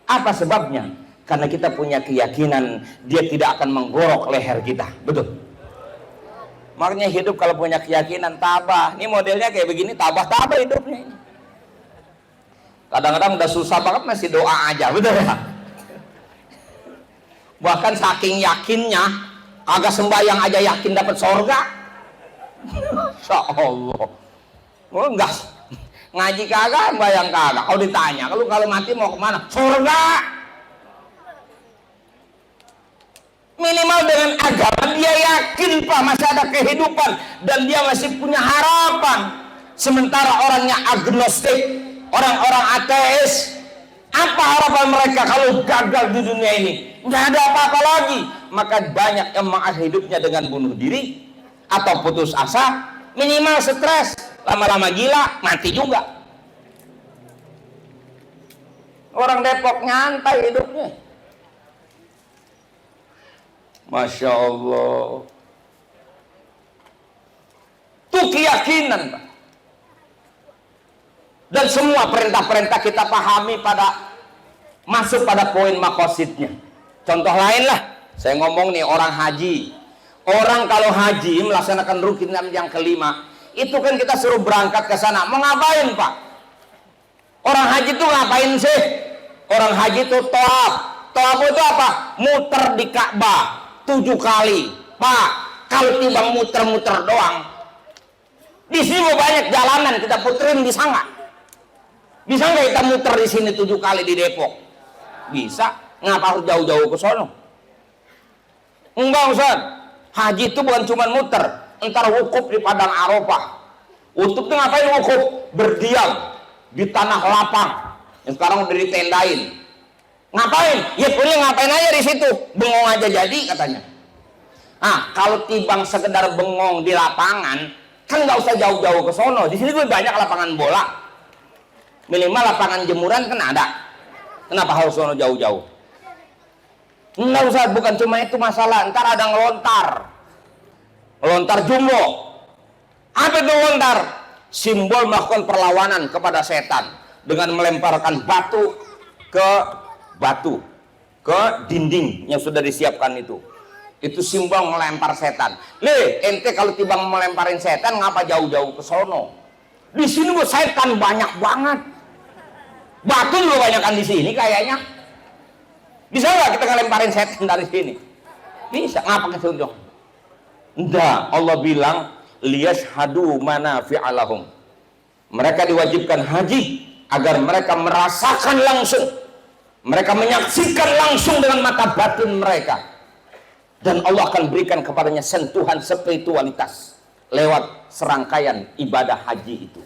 Apa sebabnya? Karena kita punya keyakinan dia tidak akan menggorok leher kita. Betul? Makanya hidup kalau punya keyakinan tabah. Ini modelnya kayak begini, tabah-tabah hidupnya ini. Kadang-kadang udah susah banget masih doa aja, betul ya? Bahkan saking yakinnya, agak sembahyang aja yakin dapat surga. Insya Allah. Oh, enggak ngaji kagak, sembahyang kagak. Kalau ditanya, kalau mati mau kemana? Surga. Minimal dengan agama dia yakin, Pak, masih ada kehidupan dan dia masih punya harapan. Sementara orangnya agnostik, orang-orang ateis, apa harapan mereka kalau gagal di dunia ini? Nggak ada apa-apa lagi. Maka banyak yang mengakhiri hidupnya dengan bunuh diri atau putus asa, minimal stres, lama-lama gila, mati juga. Orang Depok nyantai hidupnya. Masya Allah. Itu keyakinan, Pak. Dan semua perintah-perintah kita pahami masuk pada poin makosidnya. Contoh lain lah, saya ngomong nih orang haji. Orang kalau haji melaksanakan rukun yang kelima, itu kan kita suruh berangkat ke sana. Mau ngapain, Pak? Orang haji itu ngapain sih? Orang haji itu tawaf. Tawaf itu apa? Muter di Ka'bah 7 kali. Pak, kalau timbang muter-muter doang, di sini banyak jalanan kita puterin, bisa nggak? Bisa nggak kita muter di sini 7 kali di Depok? Bisa. Ngapa harus jauh-jauh ke sono? Enggak, Ustaz. Haji itu bukan cuma muter. Entar wukuf di padang Arafah. Wukuf itu ngapain wukuf? Berdiam di tanah lapang yang sekarang udah ditendain. Ngapain? Ya punya ngapain aja di situ. Bengong aja jadi katanya. Nah, kalau timbang sekedar bengong di lapangan, kan nggak usah jauh-jauh ke sono. Di sini gue banyak lapangan bola. Minimal lapangan jemuran kan ada. Kenapa harus sono jauh-jauh? Enggak usah, bukan cuma itu masalah. Ntar ada ngelontar. Ngelontar jumbo. Apa itu ngelontar? Simbol melakukan perlawanan kepada setan dengan melemparkan batu ke dinding yang sudah disiapkan itu. Itu simbol melempar setan. Ente kalau timbang melemparin setan ngapa jauh-jauh ke sono? Di sini bu setan banyak banget. Batu juga banyakan di sini kayaknya. Bisa nggak kita ngelemparin setan dari sini? Bisa. Ngapa ke sono? Enggak. Allah bilang liyashhadu manafi'alahum. Mereka diwajibkan haji agar mereka merasakan langsung, mereka menyaksikan langsung dengan mata batin mereka, dan Allah akan berikan kepadanya sentuhan spiritualitas lewat serangkaian ibadah haji itu.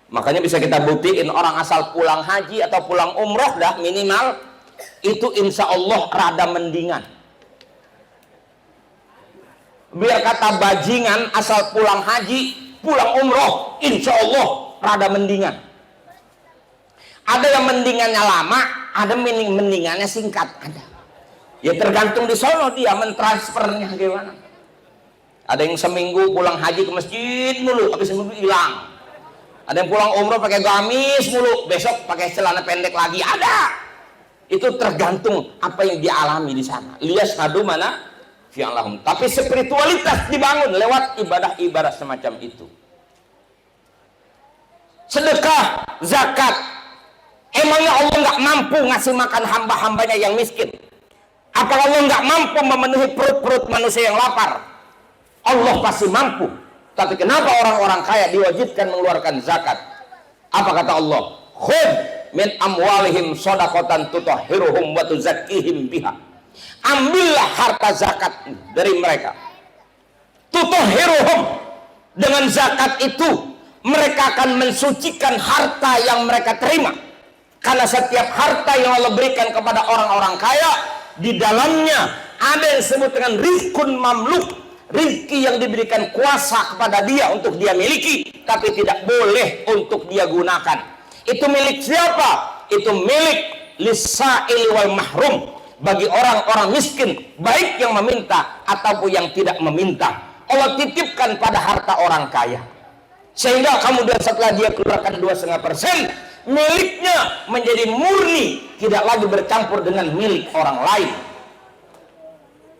Makanya bisa kita buktiin orang asal pulang haji atau pulang umroh dah minimal itu insya Allah rada mendingan. Biar kata bajingan asal pulang haji, pulang umroh, insya Allah rada mendingan. Ada yang mendingannya lama, ada mendingannya singkat, ada. Ya tergantung di sono dia mentransfernya gimana. Ada yang seminggu pulang haji ke masjid mulu, habis seminggu hilang. Ada yang pulang umroh pakai gamis mulu, besok pakai celana pendek lagi, ada. Itu tergantung apa yang dia alami di sana. Liyashhadu mana? Fi'alahum. Tapi spiritualitas dibangun lewat ibadah-ibadah semacam itu. Sedekah, zakat. Emangnya Allah nggak mampu ngasih makan hamba-hambanya yang miskin? Apa Allah nggak mampu memenuhi perut-perut manusia yang lapar? Allah pasti mampu. Tapi kenapa orang-orang kaya diwajibkan mengeluarkan zakat? Apa kata Allah? Khudh min amwalihim shadaqatan tutahhiruhum wa tuzakkihim biha. Ambillah harta zakat dari mereka. Tutahhiruhum. Dengan zakat itu mereka akan mensucikan harta yang mereka terima. Karena setiap harta yang Allah berikan kepada orang-orang kaya, di dalamnya ada yang disebut dengan rizkun mamluk, rizki yang diberikan kuasa kepada dia untuk dia miliki, tapi tidak boleh untuk dia gunakan. Itu milik siapa? Itu milik lisa'il wal mahrum, bagi orang-orang miskin, baik yang meminta ataupun yang tidak meminta. Allah titipkan pada harta orang kaya, sehingga kemudian setelah dia keluarkan 2,5%, miliknya menjadi murni, tidak lagi bercampur dengan milik orang lain.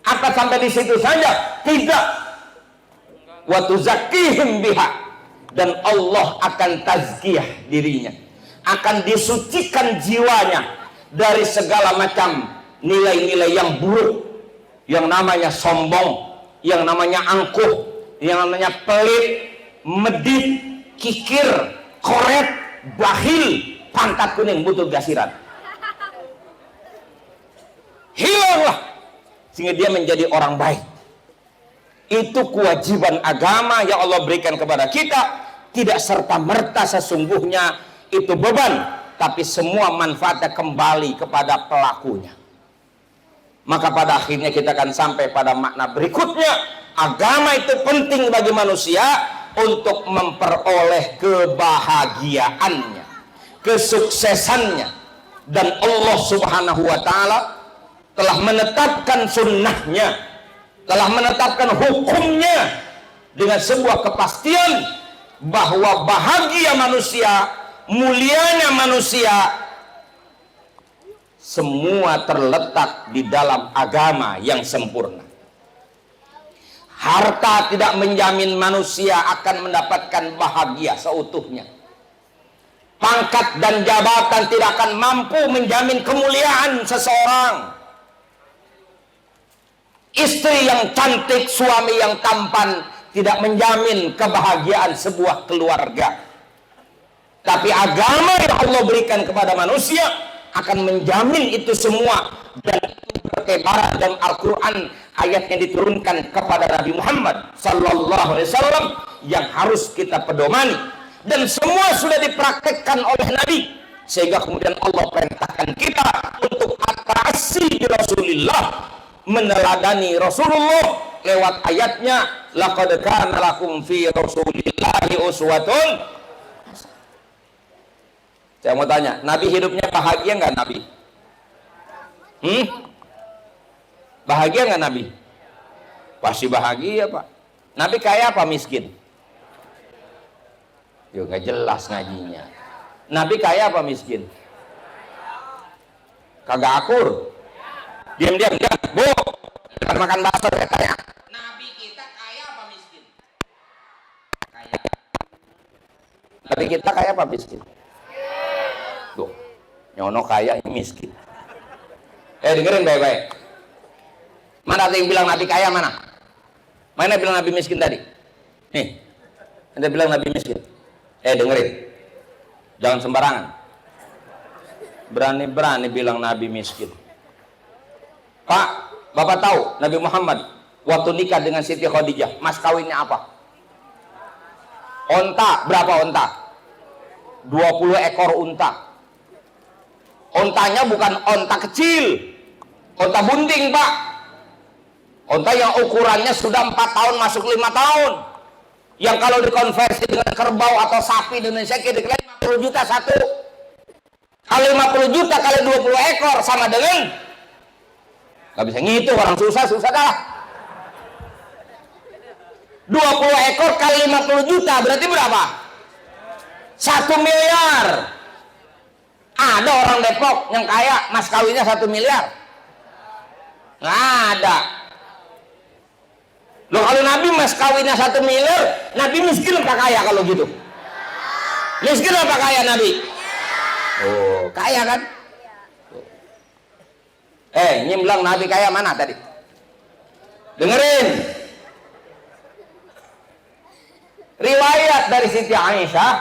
Apa sampai di situ saja? Tidak. Wa tuzakkihim biha. Dan Allah akan tazkiyah dirinya, akan disucikan jiwanya dari segala macam nilai-nilai yang buruk, yang namanya sombong, yang namanya angkuh, yang namanya pelit, medit, kikir, koret, bakhil, pantat kuning, butuh gasiran. Hilanglah, sehingga dia menjadi orang baik. Itu kewajiban agama yang Allah berikan kepada kita. Tidak serta-merta sesungguhnya itu beban, tapi semua manfaatnya kembali kepada pelakunya. Maka pada akhirnya kita akan sampai pada makna berikutnya. Agama itu penting bagi manusia untuk memperoleh kebahagiaannya, kesuksesannya. Dan Allah Subhanahu wa ta'ala telah menetapkan sunnahnya, telah menetapkan hukumnya dengan sebuah kepastian bahwa bahagia manusia, mulianya manusia, semua terletak di dalam agama yang sempurna. Harta tidak menjamin manusia akan mendapatkan bahagia seutuhnya. Pangkat dan jabatan tidak akan mampu menjamin kemuliaan seseorang. Istri yang cantik, suami yang tampan tidak menjamin kebahagiaan sebuah keluarga. Tapi agama yang Allah berikan kepada manusia akan menjamin itu semua. Dan bertebaran dalam Al-Quran, ayat yang diturunkan kepada Nabi Muhammad sallallahu alaihi wasallam yang harus kita pedomani, dan semua sudah dipraktekkan oleh Nabi, sehingga kemudian Allah perintahkan kita untuk atraksi di Rasulullah, meneladani Rasulullah lewat ayatnya, laqad kana lakum fi rasulillahi uswatun. Saya mau tanya, Nabi hidupnya bahagia nggak Nabi? Bahagia nggak Nabi? Pasti bahagia, Pak. Nabi kaya apa miskin? Yo, nggak jelas ngajinya. Nabi kaya apa miskin? Kagak akur. Diam-diam, Bu. Jangan makan bakso, saya tanya. Nabi kita kaya apa miskin? Kaya. Nabi kita kaya apa miskin? Tuh, nyono kaya, ini miskin. Dengerin baik-baik. Mana ada yang bilang Nabi kaya, mana? Mana bilang Nabi miskin tadi? Nih, ada bilang Nabi miskin. Dengerin. Jangan sembarangan. Berani-berani bilang Nabi miskin. Pak, Bapak tahu Nabi Muhammad waktu nikah dengan Siti Khadijah, mas kawinnya apa? Onta, berapa onta? 20 ekor unta. Ontanya bukan onta kecil, onta bunting, Pak. Onta yang ukurannya sudah 4 tahun masuk 5 tahun, yang kalau dikonversi dengan kerbau atau sapi di Indonesia kira-kira 50 juta satu. Kalau 50 juta kali 20 ekor sama dengan, nggak bisa ngitung, orang susah dah. 20 ekor kali 50 juta berarti berapa? 1 miliar. Ada orang Depok yang kaya mas kawinnya 1 miliar? Nggak ada. Loh, kalau Nabi mas kawinnya 1 miliar, Nabi miskin apa kaya kalau gitu? Miskin apa kaya Nabi? Oh, kaya kan? Ini bilang Nabi kaya mana tadi? Dengerin. Riwayat dari Siti Aisyah,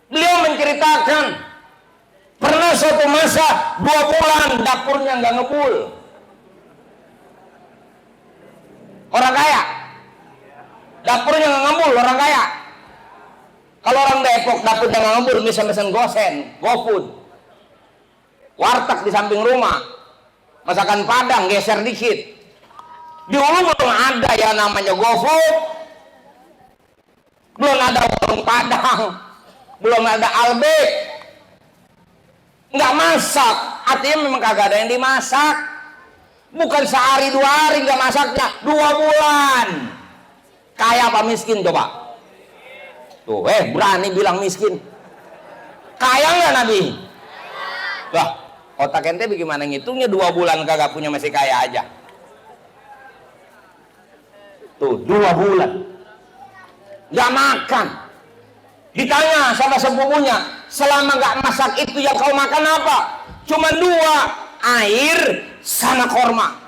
beliau menceritakan pernah suatu masa 2 bulan dapurnya nggak ngebul. Orang kaya, dapurnya nggak ngebul, orang kaya. Kalau orang Depok dapurnya nggak ngebul, bisa mesen gosen, GoFood, warteg di samping rumah, masakan Padang geser dikit. Dulu belum ada ya namanya GoFood, belum ada warung Padang, belum ada Albek, nggak masak, artinya memang kagak ada yang dimasak. Bukan sehari 2 hari nggak masaknya, 2 bulan. Kaya apa miskin coba? Tuh, berani bilang miskin. Kaya nggak Nabi? Lah, otak ente bagaimana ngitungnya 2 bulan kagak punya masih kaya aja? Tuh, 2 bulan nggak makan. Ditanya sama sepupunya, selama nggak masak itu yang kau makan apa? Cuma 2, air sama korma.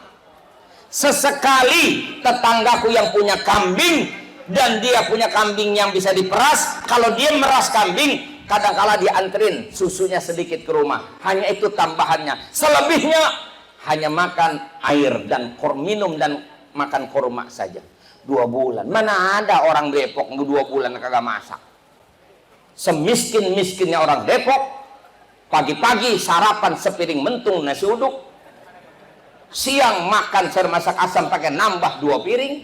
Sesekali tetanggaku yang punya kambing dan dia punya kambing yang bisa diperas, kalau dia meras kambing, kadang-kala dianterin susunya sedikit ke rumah. Hanya itu tambahannya. Selebihnya hanya makan air dan minum dan makan korma saja. 2 bulan. Mana ada orang Depok 2 bulan kagak masak? Semiskin-miskinnya orang Depok, pagi-pagi sarapan sepiring mentung nasi uduk, siang makan sayur masak asam pakai nambah 2 piring,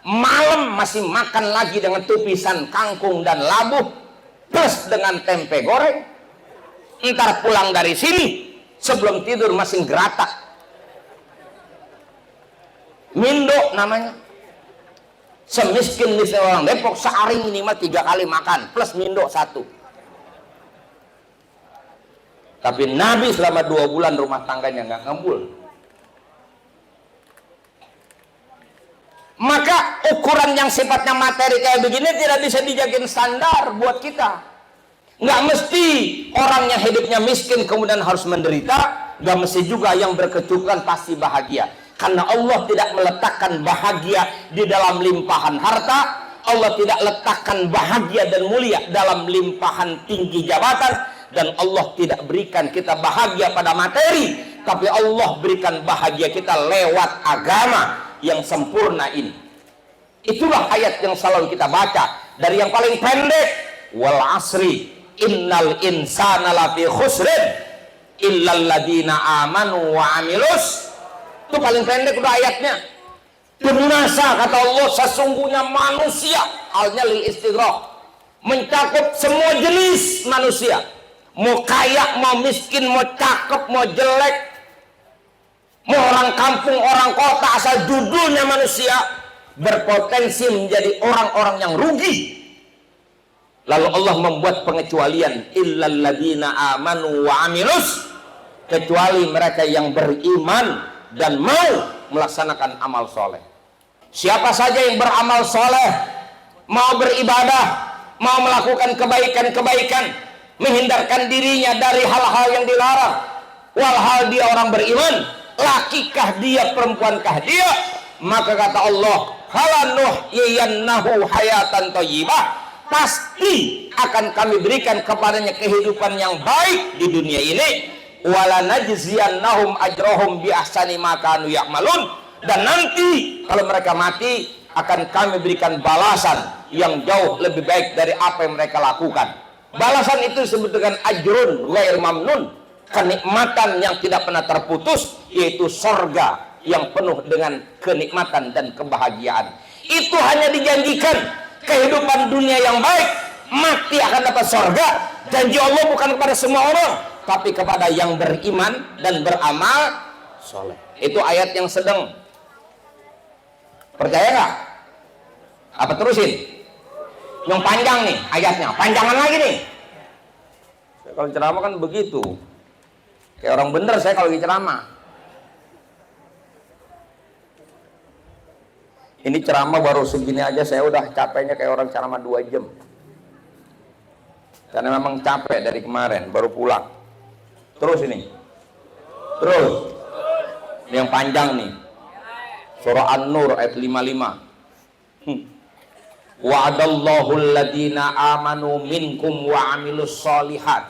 malam masih makan lagi dengan tupisan kangkung dan labu plus dengan tempe goreng. Ntar pulang dari sini sebelum tidur masih geratak. Mindo namanya. Semiskin orang Depok sehari minimal 3 kali makan plus mindo 1. Tapi Nabi selama 2 bulan rumah tangganya nggak ngembul. Maka ukuran yang sifatnya materi kayak begini tidak bisa dijadikan standar buat kita. Nggak mesti orang yang hidupnya miskin kemudian harus menderita. Nggak mesti juga yang berkecukupan pasti bahagia. Karena Allah tidak meletakkan bahagia di dalam limpahan harta. Allah tidak letakkan bahagia dan mulia dalam limpahan tinggi jabatan. Dan Allah tidak berikan kita bahagia pada materi. Tapi Allah berikan bahagia kita lewat agama yang sempurna ini. Itulah ayat yang selalu kita baca. Dari yang paling pendek, wal asri innal insana lafi khusrin illal ladina amanu wa amilus. Itu paling pendek udah ayatnya. Binasa kata Allah, sesungguhnya manusia, halnya lil istighraq, mencakup semua jenis manusia. Mau kaya, mau miskin, mau cakep, mau jelek, mau orang kampung, orang kota, asal judulnya manusia berpotensi menjadi orang-orang yang rugi. Lalu Allah membuat pengecualian, illal ladina amanu wa amilus, kecuali mereka yang beriman dan mau melaksanakan amal soleh. Siapa saja yang beramal soleh, mau beribadah, mau melakukan kebaikan-kebaikan, menghindarkan dirinya dari hal-hal yang dilarang, walhal dia orang beriman, lakikah dia, perempuankah dia, maka kata Allah, halanuhyiyannahu hayatan thayyibah, pasti akan kami berikan kepadanya kehidupan yang baik di dunia ini, wala najziyannahum ajrahum bi ahsani ma kanu ya'malun, dan nanti kalau mereka mati akan kami berikan balasan yang jauh lebih baik dari apa yang mereka lakukan. Balasan itu disebut dengan ajrun ghair mamnun, kenikmatan yang tidak pernah terputus, yaitu sorga yang penuh dengan kenikmatan dan kebahagiaan. Itu hanya dijanjikan kehidupan dunia yang baik, mati akan dapat sorga. Janji Allah bukan kepada semua orang, tapi kepada yang beriman dan beramal soleh. Itu ayat yang sedang. Percaya nggak? Apa terusin? Yang panjang nih ayatnya, panjangan lagi nih. Kalau ceramah kan begitu, kayak orang bener saya kalau ceramah. Ini ceramah baru segini aja saya udah capeknya kayak orang ceramah 2 jam. Karena memang capek dari kemarin, baru pulang. Terus ini. Terus. Ini yang panjang nih. Surah An-Nur ayat 55. Wa'adallahu alladhina amanu minkum wa amilus solihat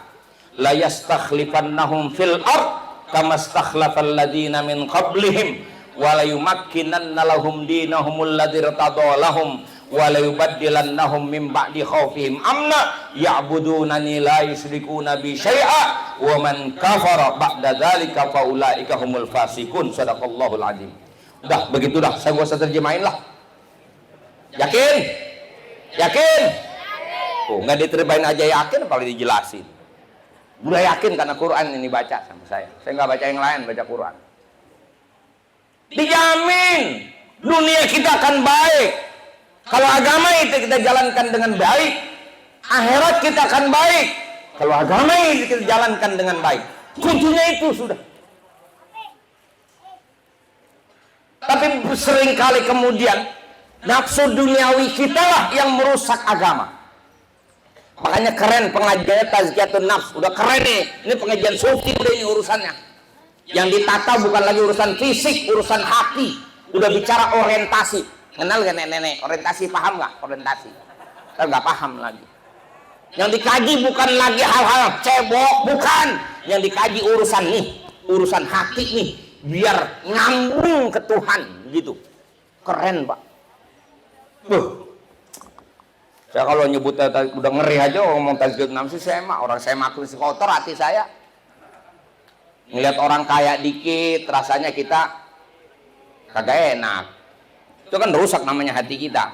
la yastakhlifannahum fil ard kama stakhlafal ladina min qablihim wa la yumakkinanna lahum dinahumul ladzi irtada lahum wa la yubaddilannahum min ba'di khaufihim amna ya'budunani la yusyrikuna bi syai'a wa man kafara ba'da dzalika fa ulaika humul fasiqun. Shadaqallahul azim. Udah begitu dah, saya gak usah terjemahin lah. Yakin? Yakin? Oh, nggak diterbain aja yakin, apalagi dijelasin. Udah yakin karena Quran ini baca sama saya. Saya nggak baca yang lain, baca Quran. Dijamin dunia kita akan baik. Kalau agama itu kita jalankan dengan baik, akhirat kita akan baik. Kalau agama itu kita jalankan dengan baik. Kuncinya itu sudah. Tapi seringkali kemudian nafsu duniawi kita lah yang merusak agama. Makanya keren pengajian tazkiyatun nafs, udah keren nih. Ini pengajian sufi udah ini urusannya. Yang ditata bukan lagi urusan fisik, urusan hati. Udah bicara orientasi. Kenal gak nenek-nenek? Orientasi paham nggak? Orientasi. Kita nggak paham lagi. Yang dikaji bukan lagi hal-hal cebok, bukan. Yang dikaji urusan nih, urusan hati nih, biar nyambung ke Tuhan gitu. Keren Pak. Saya kalau nyebut udah ngeri aja ngomong tazkiyatun nafs, saya mah orang saya maklum kotor hati saya. Ngelihat orang kaya dikit rasanya kita kagak enak. Itu kan rusak namanya hati kita.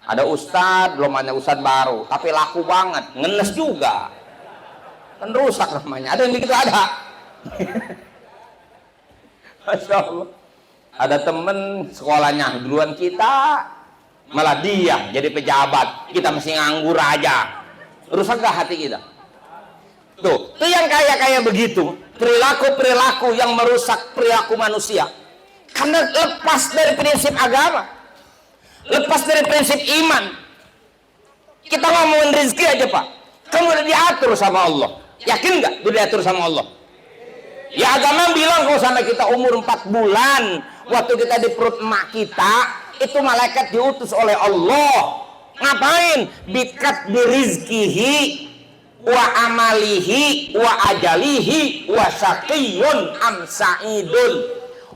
Ada ustadz, belum ada ustadz baru, tapi laku banget, ngenes juga. Kan rusak namanya. Ada yang begitu ada. Masya Allah. Ada temen sekolahnya duluan kita, malah dia jadi pejabat, kita masih nganggur aja. Rusak gak hati kita? Tuh yang kaya-kaya begitu, perilaku-perilaku yang merusak perilaku manusia. Karena lepas dari prinsip agama, lepas dari prinsip iman. Kita ngomongin rezeki aja Pak, kamu udah diatur sama Allah. Yakin nggak udah diatur sama Allah? Ya agama bilang kalau sampai kita umur 4 bulan, waktu kita di perut emak kita, itu malaikat diutus oleh Allah. Ngapain? Bikat birizkihi wa amalihi wa ajalihi wa syaqiyun am sa'idun.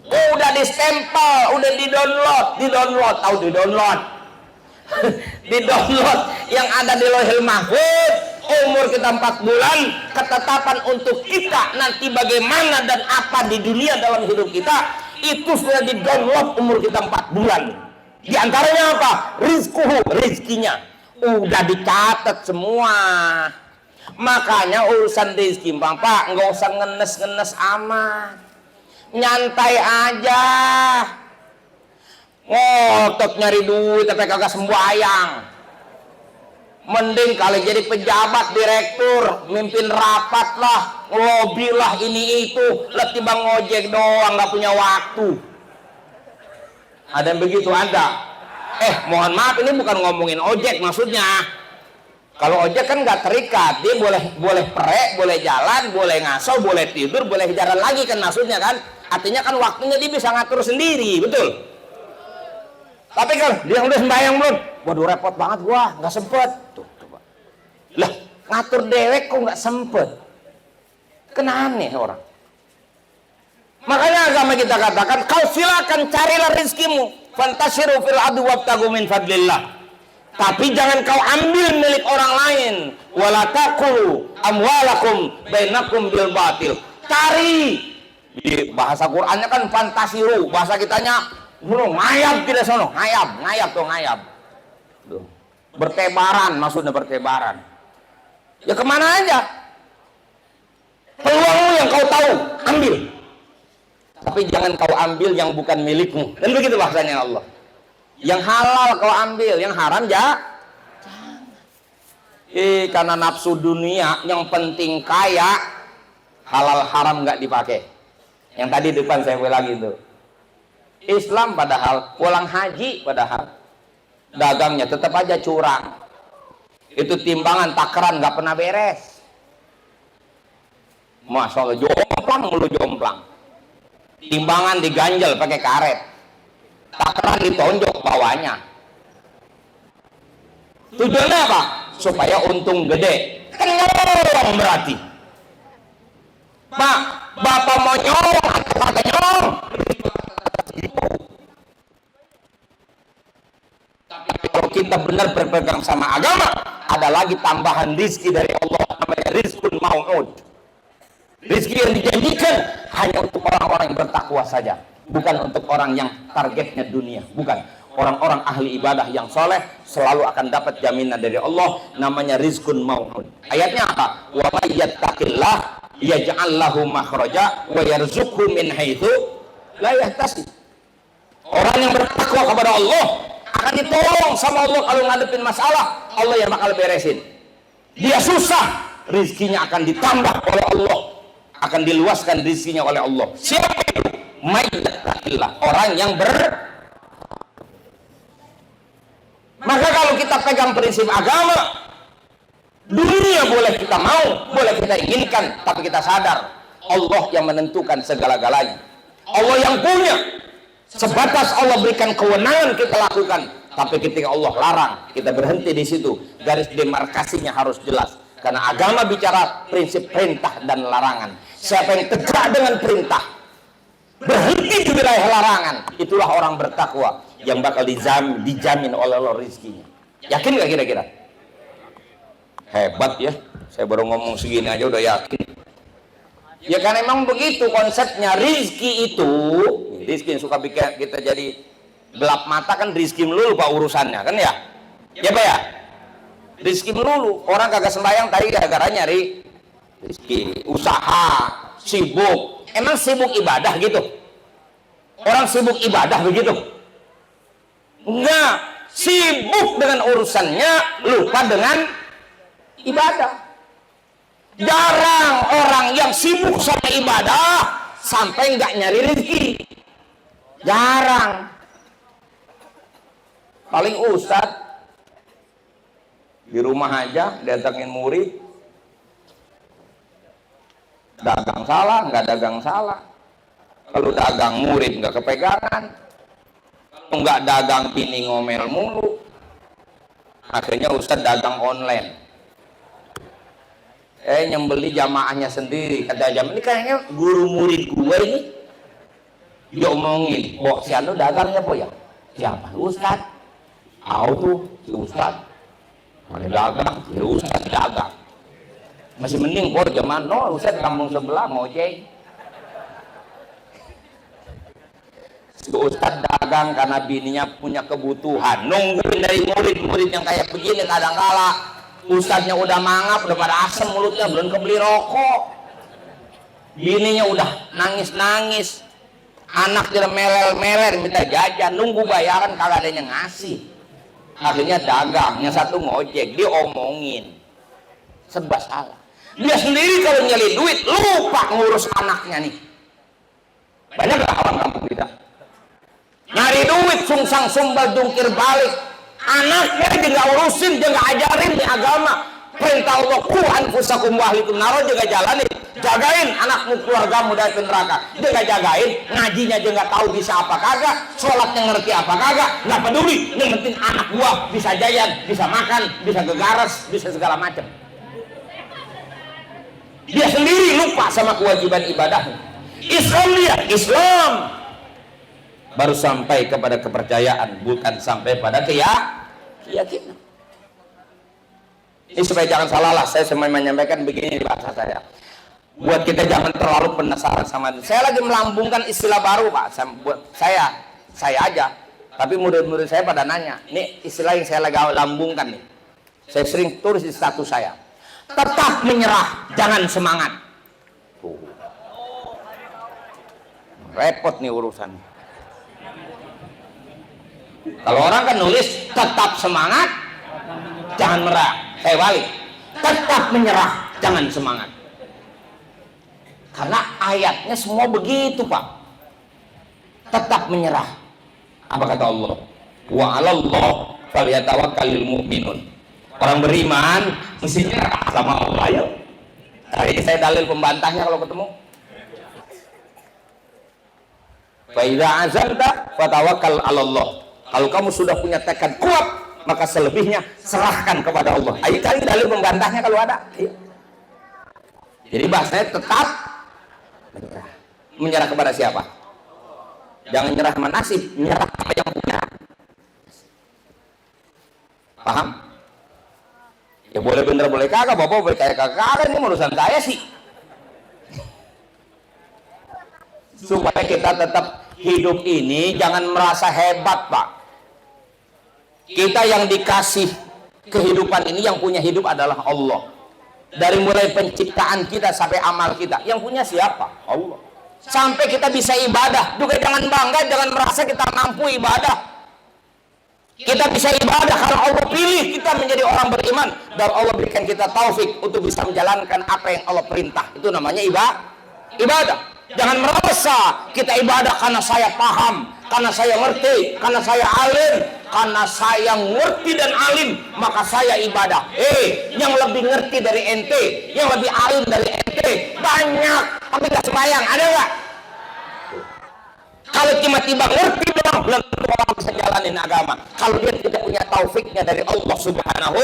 Udah distempel, udah di-download, tahu di-download. Di-download yang ada di Lauhil Mahfuz. Umur kita 4 bulan, ketetapan untuk kita nanti bagaimana dan apa di dunia dalam hidup kita, itu sudah di-download umur kita 4 bulan. Di antaranya apa? Rizkuhu, rizkinya udah dicatat semua. Makanya urusan rezeki Pak, nggak usah ngenes-ngenes amat, nyantai aja. Ngotot nyari duit tapi kagak sembayang. Mending kali jadi pejabat, direktur, mimpin rapat lah, lobby lah, ini itu, letibang ngojek doang, nggak punya waktu. Ada yang begitu? Ada. Mohon maaf, ini bukan ngomongin ojek maksudnya. Kalau ojek kan nggak terikat, dia boleh perek, boleh jalan, boleh ngaso, boleh tidur, boleh jalan lagi kan maksudnya kan. Artinya kan waktunya dia bisa ngatur sendiri, betul. Tapi kalau dia udah sembahyang belum, waduh repot banget gua, nggak sempet. Tuh, coba. Lah, ngatur dewek kok nggak sempet? Kena aneh orang. Makanya agama kita katakan, kau silakan carilah rizkimu. Fantashiru fil ardi wabtagu min fadlillah. Tapi jangan kau ambil milik orang lain. Wala taqulu amwalakum bainakum bil batil. Cari. Di bahasa Qur'annya kan fantasiru, bahasa kitanya ngayab tidak sono, ngayab tuh ngayab. Tuh. Bertebaran, maksudnya bertebaran. Ya kemana aja? Peluangmu yang kau tahu, ambil. Tapi jangan kau ambil yang bukan milikmu. Dan begitu bahasanya Allah. Yang halal kau ambil, yang haram ya jangan. Karena nafsu dunia, yang penting kaya, halal haram nggak dipakai. Yang tadi depan saya lagi itu. Islam padahal, pulang haji padahal, dagangnya tetap aja curang. Itu timbangan takaran nggak pernah beres. Masya Allah, jomplang. Timbangan diganjel pakai karet, takaran ditonjok bawahnya. Tujuannya apa? Supaya untung gede. Kan nyolong berarti. Pak, bapak mau nyolong atau kagak nyolong? Tapi kalau kita benar berpegang sama agama, ada lagi tambahan rizki dari Allah, namanya rizkun mau'ud. Rizki yang dijanjikan hanya untuk orang-orang yang bertakwa saja, bukan untuk orang yang targetnya dunia, bukan. Orang-orang ahli ibadah yang soleh selalu akan dapat jaminan dari Allah, namanya rizkun mau'ud. Ayatnya apa? Wa may yattaqillah yaj'al lahu makhraja wa yarzuqhu min haitsu la yahtasib. Orang yang bertakwa kepada Allah akan ditolong sama Allah kalau ngadepin masalah, Allah yang bakal beresin. Dia susah, rizkinya akan ditambah oleh Allah, akan diluaskan rizkinya oleh Allah. Siapa itu? Mayyatakillah, orang yang Maka kalau kita pegang prinsip agama, dunia boleh kita mau, boleh kita inginkan, tapi kita sadar Allah yang menentukan segala-galanya. Allah yang punya. Sebatas Allah berikan kewenangan kita lakukan, tapi ketika Allah larang, kita berhenti di situ. Garis demarkasinya harus jelas. Karena agama bicara prinsip perintah dan larangan. Siapa yang tegak dengan perintah, berhenti di wilayah larangan, itulah orang bertakwa yang bakal dijamin oleh Allah rizkinya. Yakin gak kira-kira? Hebat ya, saya baru ngomong segini aja udah yakin. Ya kan emang begitu konsepnya. Rizki itu, rizki yang suka bikin kita jadi Gelap mata kan rizki melulu Pak urusannya kan ya? Ya Pak ya? Rizki melulu. Orang kagak sembahyang tadi gara-gara nyari rizki, usaha, sibuk. Emang sibuk ibadah gitu? Orang sibuk ibadah begitu? Enggak. Sibuk dengan urusannya, lupa dengan ibadah. Jarang orang yang sibuk sama ibadah sampai nggak nyari rezeki. Jarang. Paling ustadz di rumah aja datangin murid, dagang salah, nggak dagang salah. Kalau dagang murid nggak kepegangan, kalau nggak dagang bini ngomel mulu. Akhirnya ustadz dagang online. Nyembeli jamaahnya sendiri. Kata jamaah, ini kayaknya guru murid gue ini diomongin, si anu dagangnya po ya? Siapa? Ustadz. Tuh si Ustadz. Mana dagang? Si Ustadz dagang. Masih mending po zaman no Ustadz kampung sebelah ngojek. Si Ustadz dagang karena bininya punya kebutuhan. Nungguin dari murid-murid yang kayak begini kadang-kala. Ustadznya udah mangap, udah pada asem mulutnya, belum kebeli rokok. Bininya udah nangis-nangis. Anak dia meler-meler minta jajan, nunggu bayaran kagak ada yang ngasih. Akhirnya dagang, yang satu ngojek, diomongin. Serba salah. Dia sendiri kalau nyari duit lupa ngurus anaknya nih. Banyak gak orang kampung kita? Nyari duit sungsang sumbal jungkir balik. Anaknya dia nggak urusin, dia nggak ajarin di agama. Perintah Allah, ku anfusakum wa ahlikum naro, dia nggak jalanin. Jagain anakmu, keluargamu dari neraka. Dia nggak jagain, ngajinya dia nggak tahu bisa apa kagak, sholatnya ngerti apa kagak, nggak peduli. Yang penting anak gua bisa jajan, bisa makan, bisa gegares, bisa segala macam. Dia sendiri lupa sama kewajiban ibadahnya. Islam dia, Islam. Baru sampai kepada kepercayaan, bukan sampai pada keyakinan. Ini supaya jangan salah lah, saya cuma menyampaikan begini di bahasa saya. Buat kita jangan terlalu penasaran sama itu. Saya lagi melambungkan istilah baru Pak. Buat saya aja. Tapi murid-murid saya pada nanya. Ini istilah yang saya lagi lambungkan nih. Saya sering tulis di status saya. Tetap menyerah, jangan semangat. Repot nih urusan. Kalau orang kan nulis tetap semangat, jangan merah. Saya balik, tetap menyerah, jangan semangat. Karena ayatnya semua begitu Pak. Tetap menyerah. Apa kata Allah? Wa 'alallah falyatawakkalul mu'minun. Orang beriman mesti nyerah sama Allah ya. Hari ini saya dalil pembantahnya kalau ketemu. Fa idza azamta fatawakkal 'alallah. Kalau kamu sudah punya tekad kuat, maka selebihnya serahkan kepada Allah. Ayo cari dalil pembantahnya kalau ada. Jadi bahasanya tetap menyerah. Menyerah kepada siapa? Jangan nyerah sama nasib, menyerah apa yang punya. Paham? Ya boleh bener boleh kagak, bapak boleh kayak kagak, ini urusan saya sih. Supaya kita tetap hidup ini jangan merasa hebat Pak. Kita yang dikasih kehidupan ini, yang punya hidup adalah Allah. Dari mulai penciptaan kita sampai amal kita, yang punya siapa? Allah. Sampai kita bisa ibadah juga jangan bangga, jangan merasa kita mampu ibadah. Kita bisa ibadah karena Allah pilih kita menjadi orang beriman, dan Allah berikan kita taufik untuk bisa menjalankan apa yang Allah perintah. Itu namanya ibadah. Jangan merasa kita ibadah karena saya paham, karena saya ngerti, karena saya alim. Karena saya ngerti dan alim, maka saya ibadah. Yang lebih ngerti dari ente, yang lebih alim dari ente banyak, tapi gak sembahyang, ada gak? Kalau tiba-tiba ngerti doang, belum tentu orang bisa jalanin agama. Kalau dia tidak punya taufiknya dari Allah Subhanahu.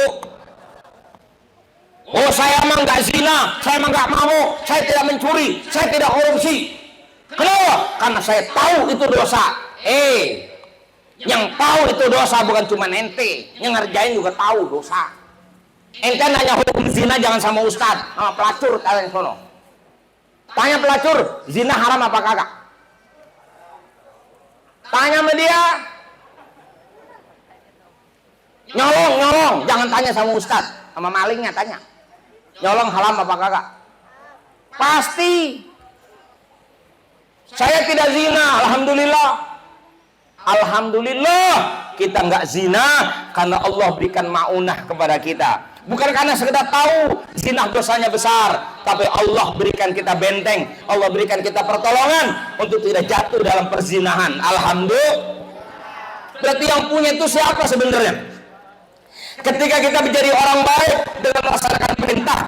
Oh saya emang gak zina, saya emang gak mau, saya tidak mencuri, saya tidak korupsi. Kenapa? Karena saya tahu itu dosa. Yang tahu itu dosa bukan cuma ente, yang ngerjain juga tahu dosa. Ente nanya hukum zina jangan sama ustad, sama pelacur kalian sono. Tanya pelacur, zina haram apa kagak? Tanya sama dia, Nyolong, jangan tanya sama ustadz, sama malingnya tanya. Nyolong haram apa kagak? Pasti. Saya tidak zina, alhamdulillah. Alhamdulillah kita nggak zina karena Allah berikan maunah kepada kita. Bukan karena sekedar tahu zina dosanya besar, tapi Allah berikan kita benteng, Allah berikan kita pertolongan untuk tidak jatuh dalam perzinahan. Alhamdulillah. Berarti yang punya itu siapa sebenarnya? Ketika kita menjadi orang baik dengan melaksanakan perintah,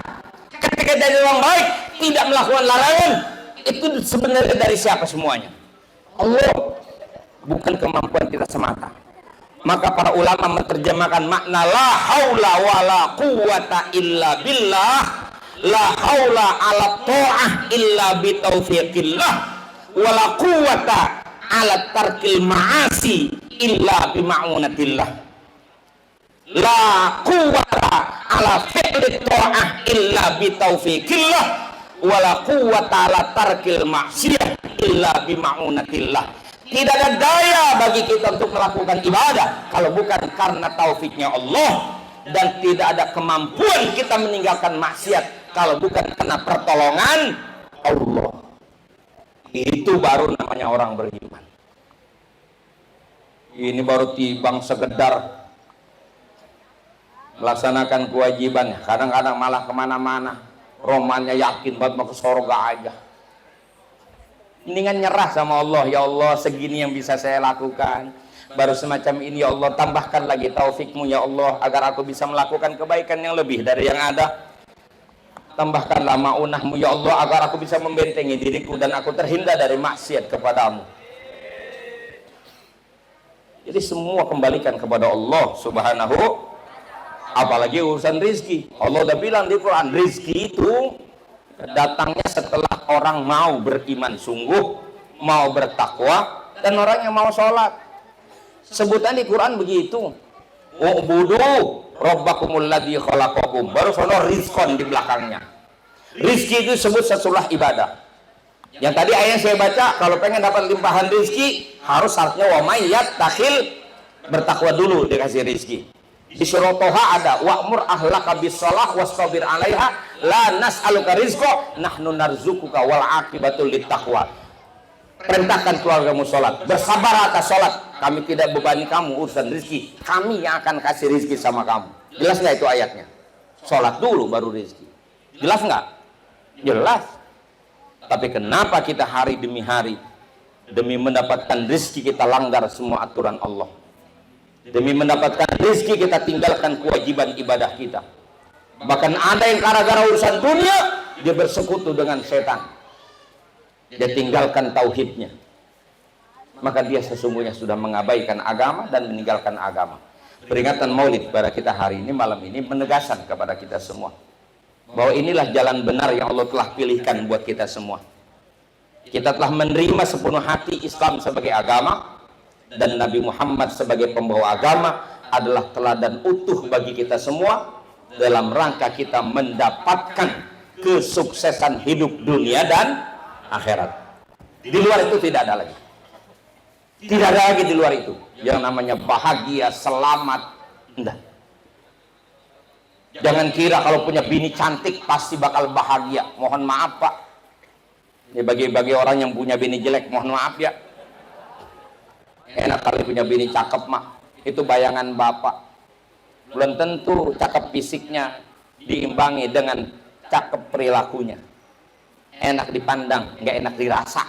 ketika jadi orang baik tidak melakukan larangan, itu sebenarnya dari siapa semuanya? Allah, bukan kemampuan kita semata. Maka para ulama menerjemahkan makna la haula wala quwata illa billah, la haula ala ta'ah illa bitaufiqillah, wala quwata ala tarkil ma'asi illa bima'unatillah, la quwata ala fi'li ta'ah illa bitaufiqillah, wala quwata ala tarkil ma'siyah illa bima'unatillah. Tidak ada daya bagi kita untuk melakukan ibadah kalau bukan karena taufiknya Allah, dan tidak ada kemampuan kita meninggalkan maksiat kalau bukan karena pertolongan Allah. Itu baru namanya orang beriman. Ini baru tibang sekedar melaksanakan kewajiban, kadang-kadang malah kemana-mana. Romannya yakin banget mau ke surga aja. Mendingan nyerah sama Allah. Ya Allah, segini yang bisa saya lakukan, baru semacam ini. Ya Allah, tambahkan lagi taufikmu ya Allah, agar aku bisa melakukan kebaikan yang lebih dari yang ada. Tambahkanlah maunahmu ya Allah, agar aku bisa membentengi diriku dan aku terhindar dari maksiat kepadamu. Jadi semua kembalikan kepada Allah subhanahu. Apalagi urusan rizki, Allah udah bilang di Quran, rizki itu datangnya setelah orang mau beriman sungguh, mau bertakwa, dan orang yang mau sholat. Sebutan di Quran begitu, u'budu rabbakumul ladzi khalaqakum, baru sono rizkon di belakangnya. Rizki itu sebut sesudah ibadah. Yang tadi ayat saya baca, kalau pengen dapat limpahan rizki, harus syaratnya wa may yattaqil, bertakwa dulu dikasih rizki. Di surah Toha ada wa'mur ahlaka bis-shalah wastabir 'alaiha la nas'aluka rizqa nahnu narzuquka wal 'aqibatul littaqwa. Perintahkan keluargamu sholat, bersabar atas sholat, kami tidak bebani kamu urusan rizki, kami yang akan kasih rizki sama kamu. Jelas nggak itu ayatnya? Sholat dulu baru rizki. Jelas nggak? Jelas. Tapi kenapa kita hari demi hari demi mendapatkan rizki kita langgar semua aturan Allah? Demi mendapatkan rizki kita tinggalkan kewajiban ibadah kita. Bahkan ada yang gara-gara urusan dunia dia bersekutu dengan setan, dia tinggalkan tauhidnya, maka dia sesungguhnya sudah mengabaikan agama dan meninggalkan agama. Peringatan Maulid pada kita hari ini, malam ini, menegaskan kepada kita semua bahwa inilah jalan benar yang Allah telah pilihkan buat kita semua. Kita telah menerima sepenuh hati Islam sebagai agama, dan Nabi Muhammad sebagai pembawa agama adalah teladan utuh bagi kita semua dalam rangka kita mendapatkan kesuksesan hidup dunia dan akhirat. Di luar itu tidak ada lagi. Tidak ada lagi di luar itu yang namanya bahagia, selamat. Enggak. Jangan kira kalau punya bini cantik pasti bakal bahagia. Mohon maaf Pak, ya bagi orang yang punya bini jelek, mohon maaf ya. Enak kali punya bini cakep mak, itu bayangan bapak. Belum tentu cakep fisiknya diimbangi dengan cakep perilakunya. Enak dipandang, nggak enak dirasa.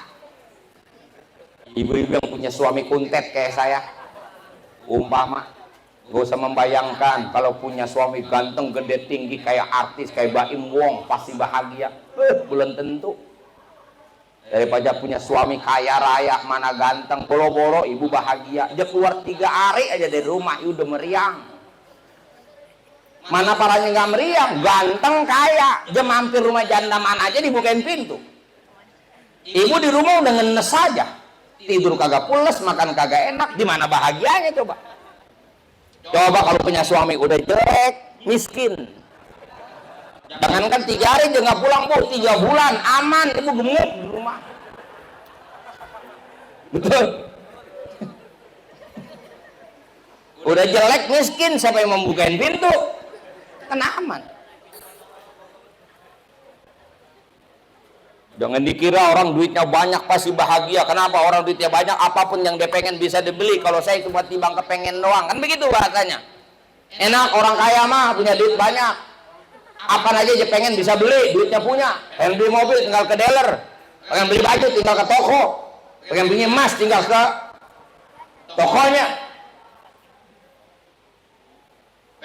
Ibu-ibu yang punya suami kuntet kayak saya, umpama, gak usah membayangkan kalau punya suami ganteng, gede, tinggi kayak artis, kayak Baim Wong, pasti bahagia. Belum tentu. Daripada punya suami kaya raya, mana ganteng, boro-boro ibu bahagia. Dia keluar 3 hari aja dari rumah, udah meriang. Mana parahnya nggak meriang, ganteng kaya, dia mampir rumah janda mana aja dibukain pintu. Ibu di rumah udah ngenes saja, tidur kagak pules, makan kagak enak, di mana bahagianya coba? Coba kalau punya suami udah jelek, miskin. Jangankan 3 hari dia nggak pulang, Bu, 3 bulan aman, ibu gemuk di rumah. Betul. Udah jelek miskin, siapa yang membukain pintu? Kan aman. Jangan dikira orang duitnya banyak pasti bahagia. Kenapa? Orang duitnya banyak, apapun yang dia pengen bisa dibeli. Kalau saya cuma timbang kepengen doang, kan begitu bahasanya. Enak orang kaya mah punya duit banyak, apa aja dia pengen bisa beli, duitnya punya. Pengen beli mobil tinggal ke dealer, pengen beli baju tinggal ke toko, pengen beli emas tinggal ke tokonya,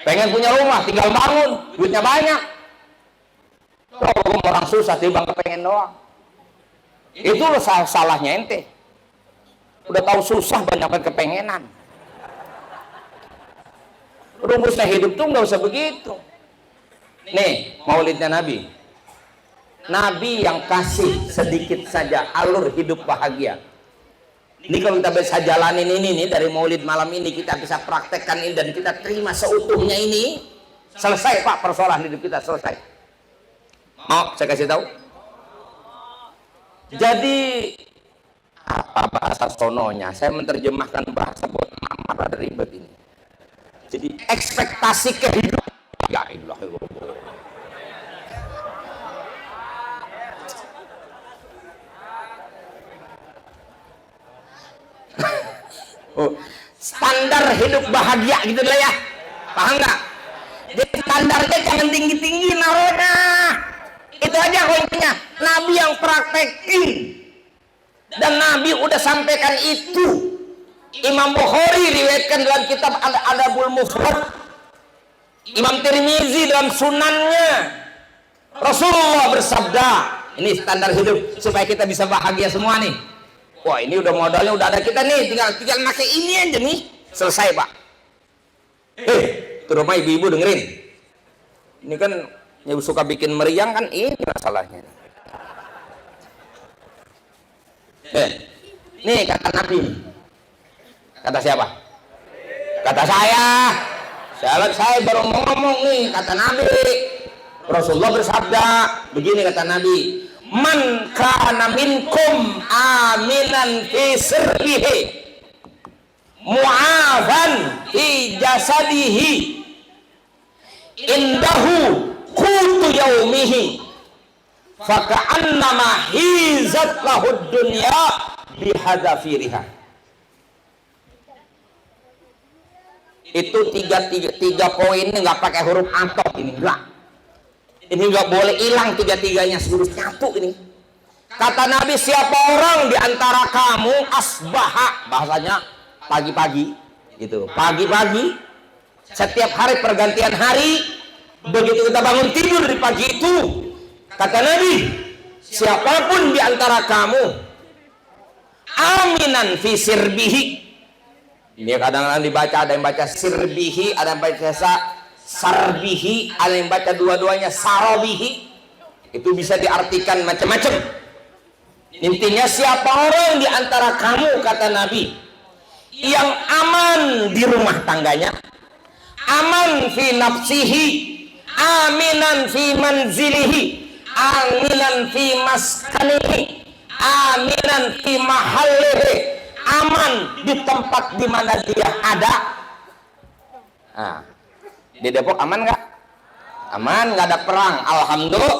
pengen punya rumah tinggal bangun, duitnya banyak. Orang susah timbang kepengen doang. Itu loh salahnya ente. Udah tahu susah banyakkan kepengenan. Rumusnya hidup tuh nggak usah begitu. Nih maulidnya Nabi. Nabi yang kasih sedikit saja alur hidup bahagia. Ini kalau kita bisa jalanin ini nih dari maulid malam ini, kita bisa praktekkan ini dan kita terima seutuhnya ini, selesai Pak persoalan hidup kita, selesai. Mau saya kasih tahu? Jadi apa bahasa sononya? Saya menerjemahkan bahasa buat amat ribet ini. Jadi ekspektasi kehidupan, ya ilah, standar hidup bahagia gitu lah ya, paham nggak? Jadi standarnya jangan tinggi-tinggi naruhnya. Itu aja poinnya. Nabi yang praktekin dan Nabi udah sampaikan itu. Imam Bukhari riwayatkan dalam kitab Al-Adabul Mufrad, Imam Tirmizi dalam sunannya. Rasulullah bersabda, ini standar hidup supaya kita bisa bahagia semua nih. Wah, ini udah modalnya udah ada kita nih, tinggal pakai ini aja nih, selesai Pak. Terutama ibu-ibu dengerin. Ini kan yang suka bikin meriang kan ini masalahnya. Nih kata Nabi. Kata siapa? Kata saya. Saya baru mau ngomong nih, kata Nabi. Rasulullah bersabda, begini kata Nabi, man kana minkum aminan fi sirrihi mu'afan fi jasadihi indahu qutu yaumihi faka'annama hizat lahud dunya bihadzafiriha. Itu tiga poin ini nggak pakai huruf atok ini, enggak. Ini nggak boleh hilang tiga-tiganya, seluruh nyatu ini. Kata Nabi, siapa orang di antara kamu asbaha, bahasanya pagi-pagi gitu, pagi-pagi setiap hari pergantian hari, begitu kita bangun tidur di pagi itu, kata Nabi, siapapun di antara kamu aminan fi sirbihi. Ini kadang-kadang dibaca, ada yang baca sirbihi, ada yang baca sarbihi, ada yang baca dua-duanya sarobihi. Itu bisa diartikan macam-macam. Intinya siapa orang di antara kamu, kata Nabi, yang aman di rumah tangganya, aman fi nafsihi, aminan fi manzilihi, aminan fi maskanihi, aminan fi mahallihi, aman di tempat di mana dia ada. Nah, di Depok aman nggak? Aman, nggak ada perang, alhamdulillah.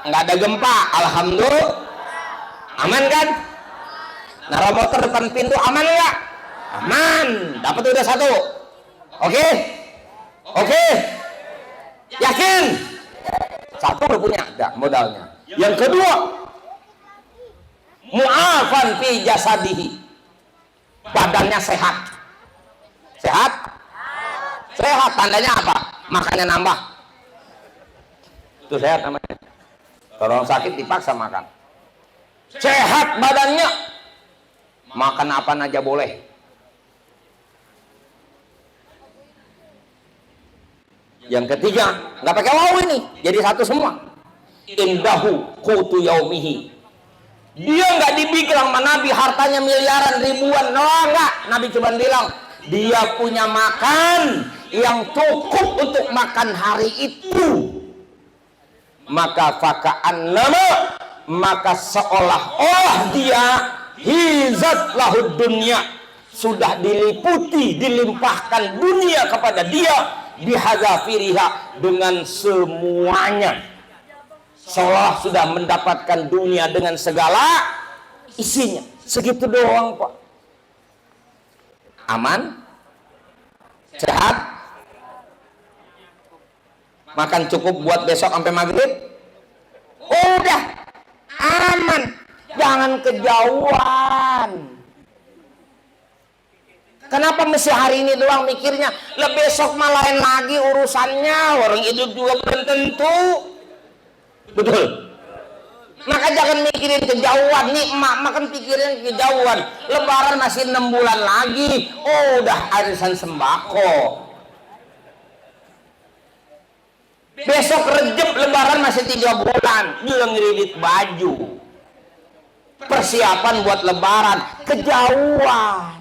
Nggak ada gempa, alhamdulillah. Aman kan? Naruh motor depan pintu aman nggak? Aman, dapat udah satu. Oke? Oke? Yakin? Satu udah punya, enggak modalnya. Yang kedua, mu'afan fi jasadihi, badannya sehat. Sehat? Sehat tandanya apa? Makannya nambah. Itu sehat namanya. Kalau orang sakit dipaksa makan. Sehat badannya, makan apa aja boleh. Yang ketiga, nggak pakai waw ini, jadi satu semua. Indahu qutu yaumihi. Dia nggak dibilang sama Nabi hartanya miliaran ribuan, no, enggak. Nabi cuma bilang dia punya makan yang cukup untuk makan hari itu. Maka faka'an nama, maka seolah-olah dia hizat lahud dunya, sudah diliputi, dilimpahkan dunia kepada dia, bihadzafiriha, dengan semuanya, seolah sudah mendapatkan dunia dengan segala isinya. Segitu doang, Pak. Aman, sehat, makan cukup buat besok sampai maghrib, udah aman. Jangan kejauhan. Kenapa mesti hari ini doang mikirnya? Lah besok mah lain lagi urusannya. Orang hidup juga belum tentu. Betul. Maka jangan mikirin kejauhan. Nih emak makan pikirin kejauhan. Lebaran masih 6 bulan lagi. Oh, udah arisan sembako. Besok Rejab lebaran masih 3 bulan. Belum ngirit baju. Persiapan buat lebaran. Kejauhan.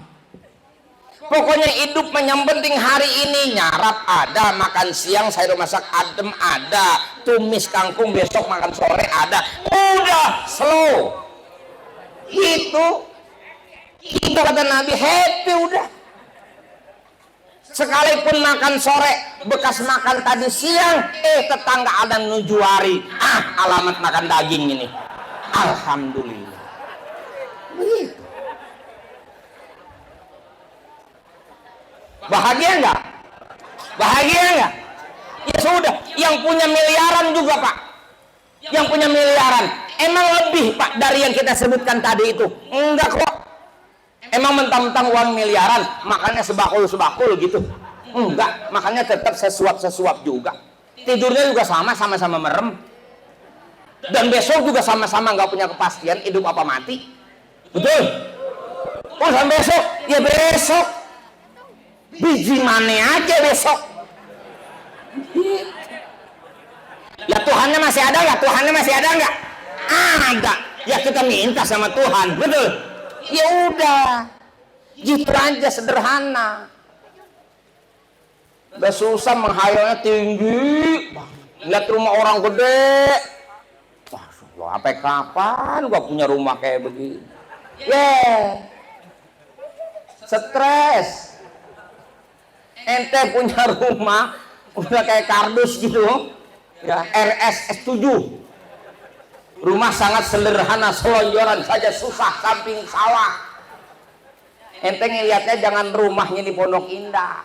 Pokoknya hidup yang penting hari ini. Nyarap ada, makan siang sayur masak adem ada, tumis kangkung besok makan sore ada. Udah slow. Itu kata Nabi, happy udah. Sekalipun makan sore bekas makan tadi siang, tetangga ada menuju hari, alamat makan daging ini. Alhamdulillah. Begitu. Bahagia enggak? Bahagia enggak? Ya sudah, yang punya miliaran juga, Pak. Yang punya miliaran emang lebih, Pak, dari yang kita sebutkan tadi itu? Enggak kok. Emang mentang-mentang uang miliaran makannya sebakul-sebakul gitu? Enggak, makannya tetap sesuap-sesuap juga. Tidurnya juga sama-sama merem. Dan besok juga sama-sama nggak punya kepastian hidup apa mati. Betul? Urusan besok, ya besok. Biji mana aja besok. Ya Tuhannya masih ada nggak? Tuhannya masih ada nggak? Ada. Ya kita minta sama Tuhan, betul? Ya udah, gitu aja, sederhana. Udah susah menghayalnya tinggi. Lihat rumah orang gede. Wah, sampai kapan gua punya rumah kayak begini? Stres. Ente punya rumah udah kayak kardus gitu, ya, RS S7. Rumah sangat sederhana, selonjoran saja susah, samping sawah. Ente ngeliatnya jangan rumahnya di Pondok Indah.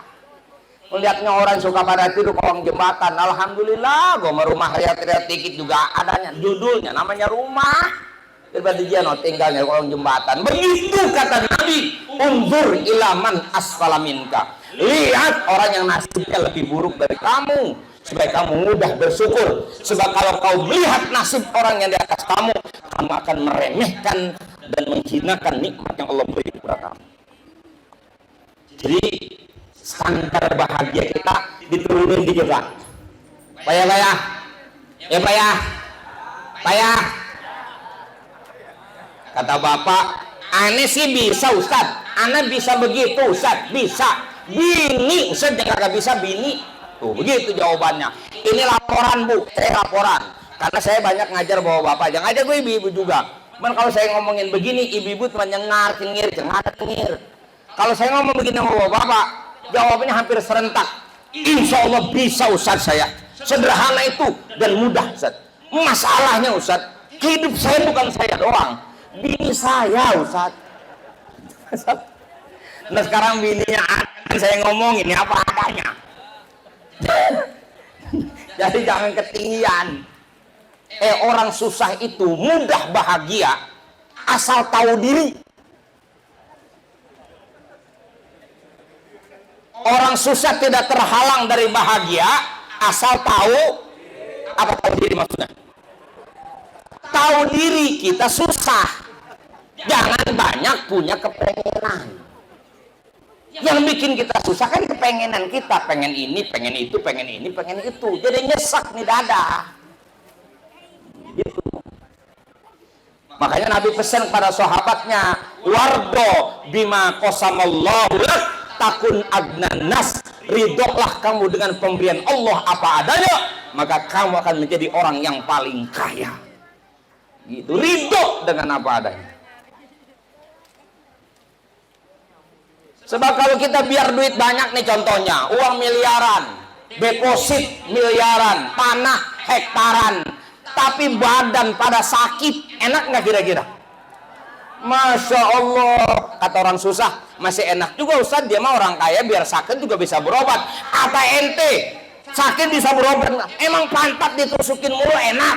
Melihatnya orang suka pada tidur kolong jembatan. Alhamdulillah, gua mau rumah riat-riat dikit juga adanya. Judulnya namanya rumah. Daripada dia tinggalnya di kolong jembatan. Begitu kata Nabi, unzur ilaman asfala minka. Lihat orang yang nasibnya lebih buruk dari kamu, supaya kamu mudah bersyukur. Sebab kalau kau melihat nasib orang yang di atas kamu, kamu akan meremehkan dan menghinakan nikmat yang Allah beri kepada kamu. Jadi standar bahagia kita diturunin dikit, Pak. Payah. Kata bapak, aneh sih bisa Ustaz, aneh bisa begitu Ustaz, bisa. Bini Ustaz yang kagak bisa bini. Tuh begitu jawabannya. Ini laporan Bu, saya laporan. Karena saya banyak ngajar bawa bapak, jangan aja gue ibu-ibu juga. Cuman kalau saya ngomongin begini, ibu-ibu cuma nyengar, cengir. Kalau saya ngomong begini sama bapak, jawabannya hampir serentak. Insya Allah bisa Ustaz saya. Sederhana itu dan mudah Ustaz. Masalahnya Ustaz, hidup saya bukan saya doang, bini saya Ustaz. Nah sekarang bininya saya ngomongin ini apa adanya. Jadi jangan ketinggian. Orang susah itu mudah bahagia asal tahu diri. Orang susah tidak terhalang dari bahagia asal tahu. Apa tahu diri maksudnya? Tahu diri kita susah. Jangan banyak punya kepengenan. Yang bikin kita susah kan kepengenan kita, pengen ini, pengen itu, pengen ini, pengen itu. Jadi nyesak nih dada. Gitu. Makanya Nabi pesan kepada sahabatnya, wardo bima qasamallahu lak takun agnan nas. Ridholah kamu dengan pemberian Allah apa adanya, maka kamu akan menjadi orang yang paling kaya. Gitu. Ridho dengan apa adanya. Sebab kalau kita biar duit banyak nih, contohnya uang miliaran, deposit miliaran, tanah hektaran, tapi badan pada sakit, enak nggak kira-kira? Masya Allah, kata orang susah masih enak juga Ustaz, dia mah orang kaya biar sakit juga bisa berobat. Kata ente sakit bisa berobat, emang pantat ditusukin mulu enak?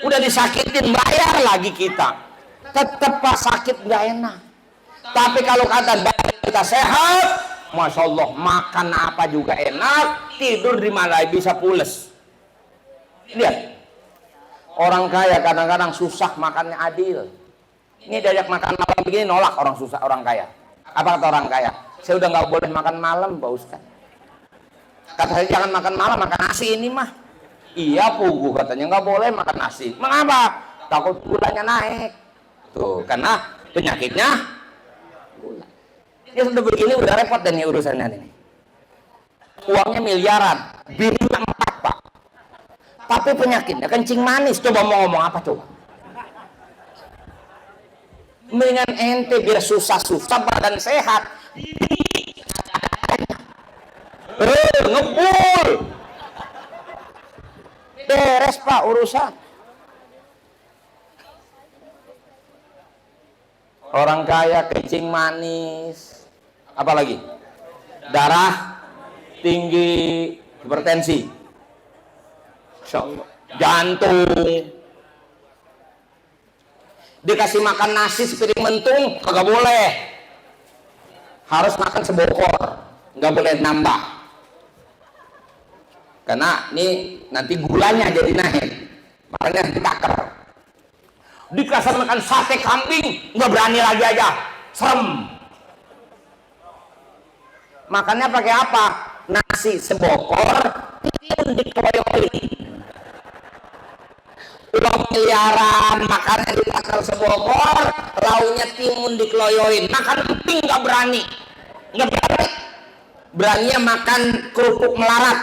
Udah disakitin bayar lagi kita, tetep pas sakit nggak enak. Tapi kalau kata kita sehat, Masya Allah, makan apa juga enak, tidur di mana bisa pules. Lihat, orang kaya kadang-kadang susah makannya adil. Ini diajak makan malam begini nolak orang susah, orang kaya. Apa kata orang kaya? Saya udah nggak boleh makan malam, Pak Ustaz. Kata saya jangan makan malam, makan nasi ini mah. Iya pugu katanya nggak boleh makan nasi. Mengapa? Takut gulanya naik. Tuh, karena penyakitnya gula. Dia sudah begini udah repot dan ini urusannya ini. Uangnya miliaran, bininya 4 Pak. Tapi penyakitnya kencing manis. Coba mau ngomong apa coba? Mendingan ente biar susah-susah badan sehat. Ngebul. Beres Pak urusan. Orang kaya kencing manis. Apalagi? Darah tinggi, hipertensi. Jantung. Dikasih makan nasi sepiring mentung kagak boleh, harus makan sebokor, nggak boleh nambah karena ini nanti gulanya jadi naik, makanya ditakar. Dikasih makan sate kambing nggak berani lagi aja, serem. Makannya pakai apa? Nasi sebokor dikeroyokin. Uang miliaran, makannya ditakar sebokor, launya timun dikeloyoin. Makan emping nggak berani, nggak berani. Beraninya makan kerupuk melarat,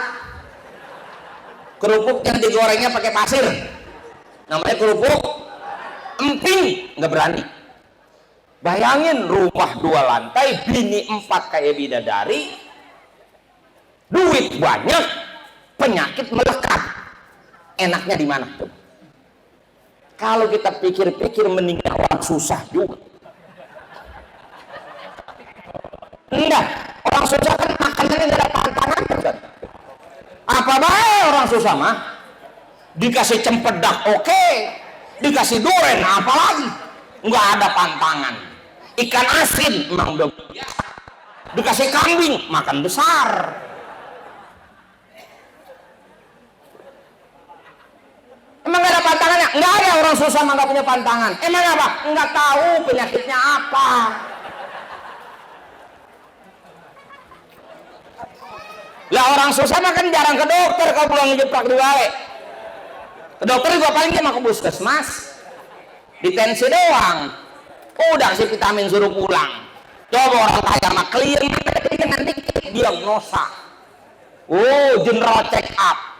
kerupuk yang digorengnya pakai pasir, namanya kerupuk emping, nggak berani. Bayangin rumah 2 lantai, bini 4 kayak bidadari, duit banyak, penyakit melekat. Enaknya di mana? Kalau kita pikir-pikir mendingan orang susah juga. Enggak, orang susah kan makanannya nggak ada pantangan kan? Apa baik orang susah mah? Dikasih cempedak oke, dikasih duren apalagi? Nggak ada pantangan. Ikan asin emang udah biasa. Dikasih kambing makan besar. Emang gak ada pantangannya? Nggak ada, orang susah emang gak punya pantangan. Emang apa? Nggak tahu penyakitnya apa. Lah orang susah mah kan jarang ke dokter kalau pulang jeprak di balik. Ke dokter juga paling dia mah ke puskesmas, di tensi doang. Udah kasih vitamin suruh pulang. Coba orang kaya mah clear nanti diagnosa. Oh, general check up.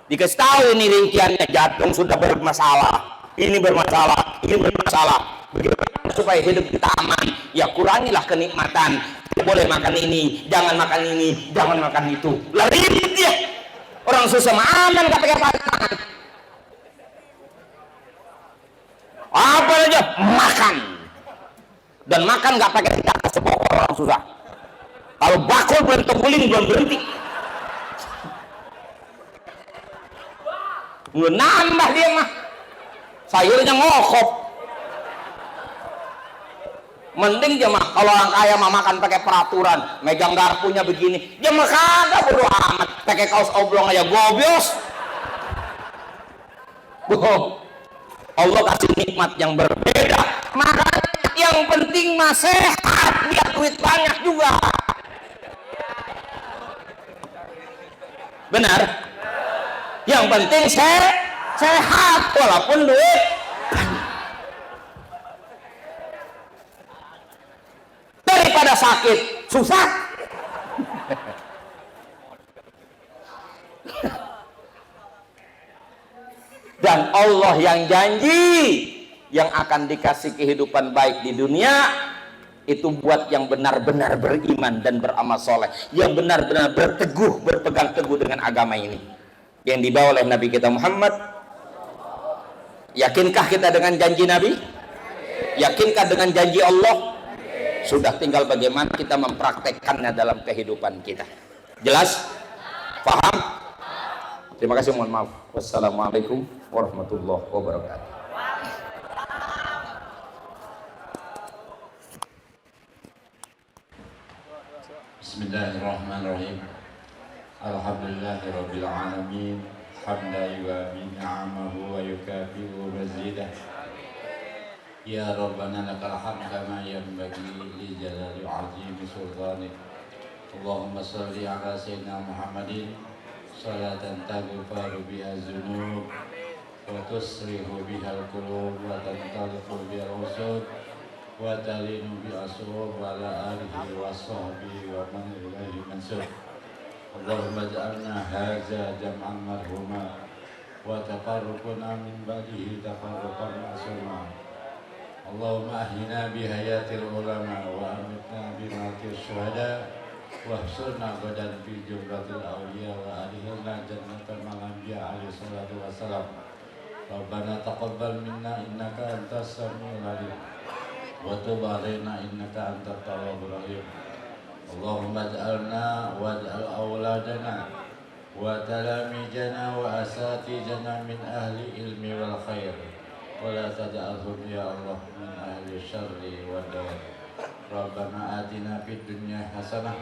Dikasih tahu ini rinciannya, jantung sudah bermasalah, ini bermasalah, ini bermasalah. Bagaimana supaya hidup kita aman? Ya kurangilah kenikmatan. Tidak boleh makan ini, jangan makan ini, jangan makan itu. Lari dia. Orang susah aman gak pakai pantangan. Apa aja makan. Dan makan gak pakai kata sebokor orang susah. Kalau bakul belum terguling belum berhenti. Belum nambah dia mah, sayurnya ngokop. Mending dia mah kalau orang kaya mah makan pakai peraturan, megang garpunya begini, dia mah kagak bodo amat, pakai kaos oblong aja gobios. Boh, Allah kasih nikmat yang berbeda, makanya yang penting mah sehat, biar duit banyak juga. Benar? Yang penting sehat walaupun duit daripada sakit susah. Dan Allah yang janji yang akan dikasih kehidupan baik di dunia itu buat yang benar-benar beriman dan beramal soleh, yang benar-benar berteguh, berpegang teguh dengan agama ini yang dibawa oleh Nabi kita Muhammad. Yakinkah kita dengan janji Nabi? Yakinkah dengan janji Allah? Sudah, tinggal bagaimana kita mempraktekkannya dalam kehidupan kita. Jelas? Paham? Terima kasih, mohon maaf. Wassalamualaikum warahmatullahi wabarakatuh. Bismillahirrahmanirrahim. Alhamdulillahirabbil alamin. Hamdan yuwafi ni'amahu wa yukafi'u mazidah. Ya Rabbana lakal hamd kama yanbaghi li jalali 'azimi sultanik. Allahumma shalli ala sayyidina Muhammadin salatan taghfaru biha dzunub wa tusrihu biha al-qulub wa tantaliqu biha al-usud wa talinu bi asrur wa ala alihi wa sahbihi wa man ilaihi mansur. Allahumma ja'alna hadza jam'an marhuma wa tafarruqna min ba'dihi tafarruqan ma'suma. Allahumma ahyina bi hayatil ulama wa amitna bi mautil syuhada wa hsurna gadan fi jumlatil awliya wa adkhilna jannatal anbiya alaihi salatu wassalam. Rabbana taqabbal minna innaka antas samiul alim wa tub alaina innaka antat tawwabur rahim. Allahumma ij'alna waj'al auladana wa talamijana wa asatijana min ahli ilmi wal khair wa la taj'alhum ya Allah min ahli syarri wa dar. Rabbana atina fid dunya hasanah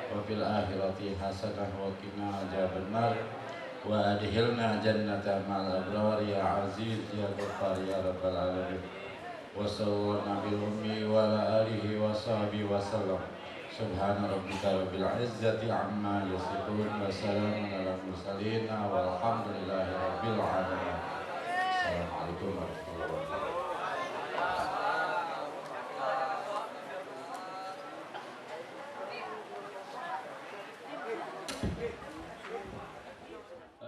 wa fil akhirati hasanah wa qina adzabannar wa adkhilna jannata ma'al abrar ya aziz ya ghaffar ya rabbal alamin. Wa sallallahu nabil ummi wa ala alihi wa sahbihi wa sallam. Subhana rabbika rabbil izzati amma yasifun wa salamun alal mursalin walhamdulillahi rabbil alamin. Assalamualaikum warahmatullahi wabarakatuh.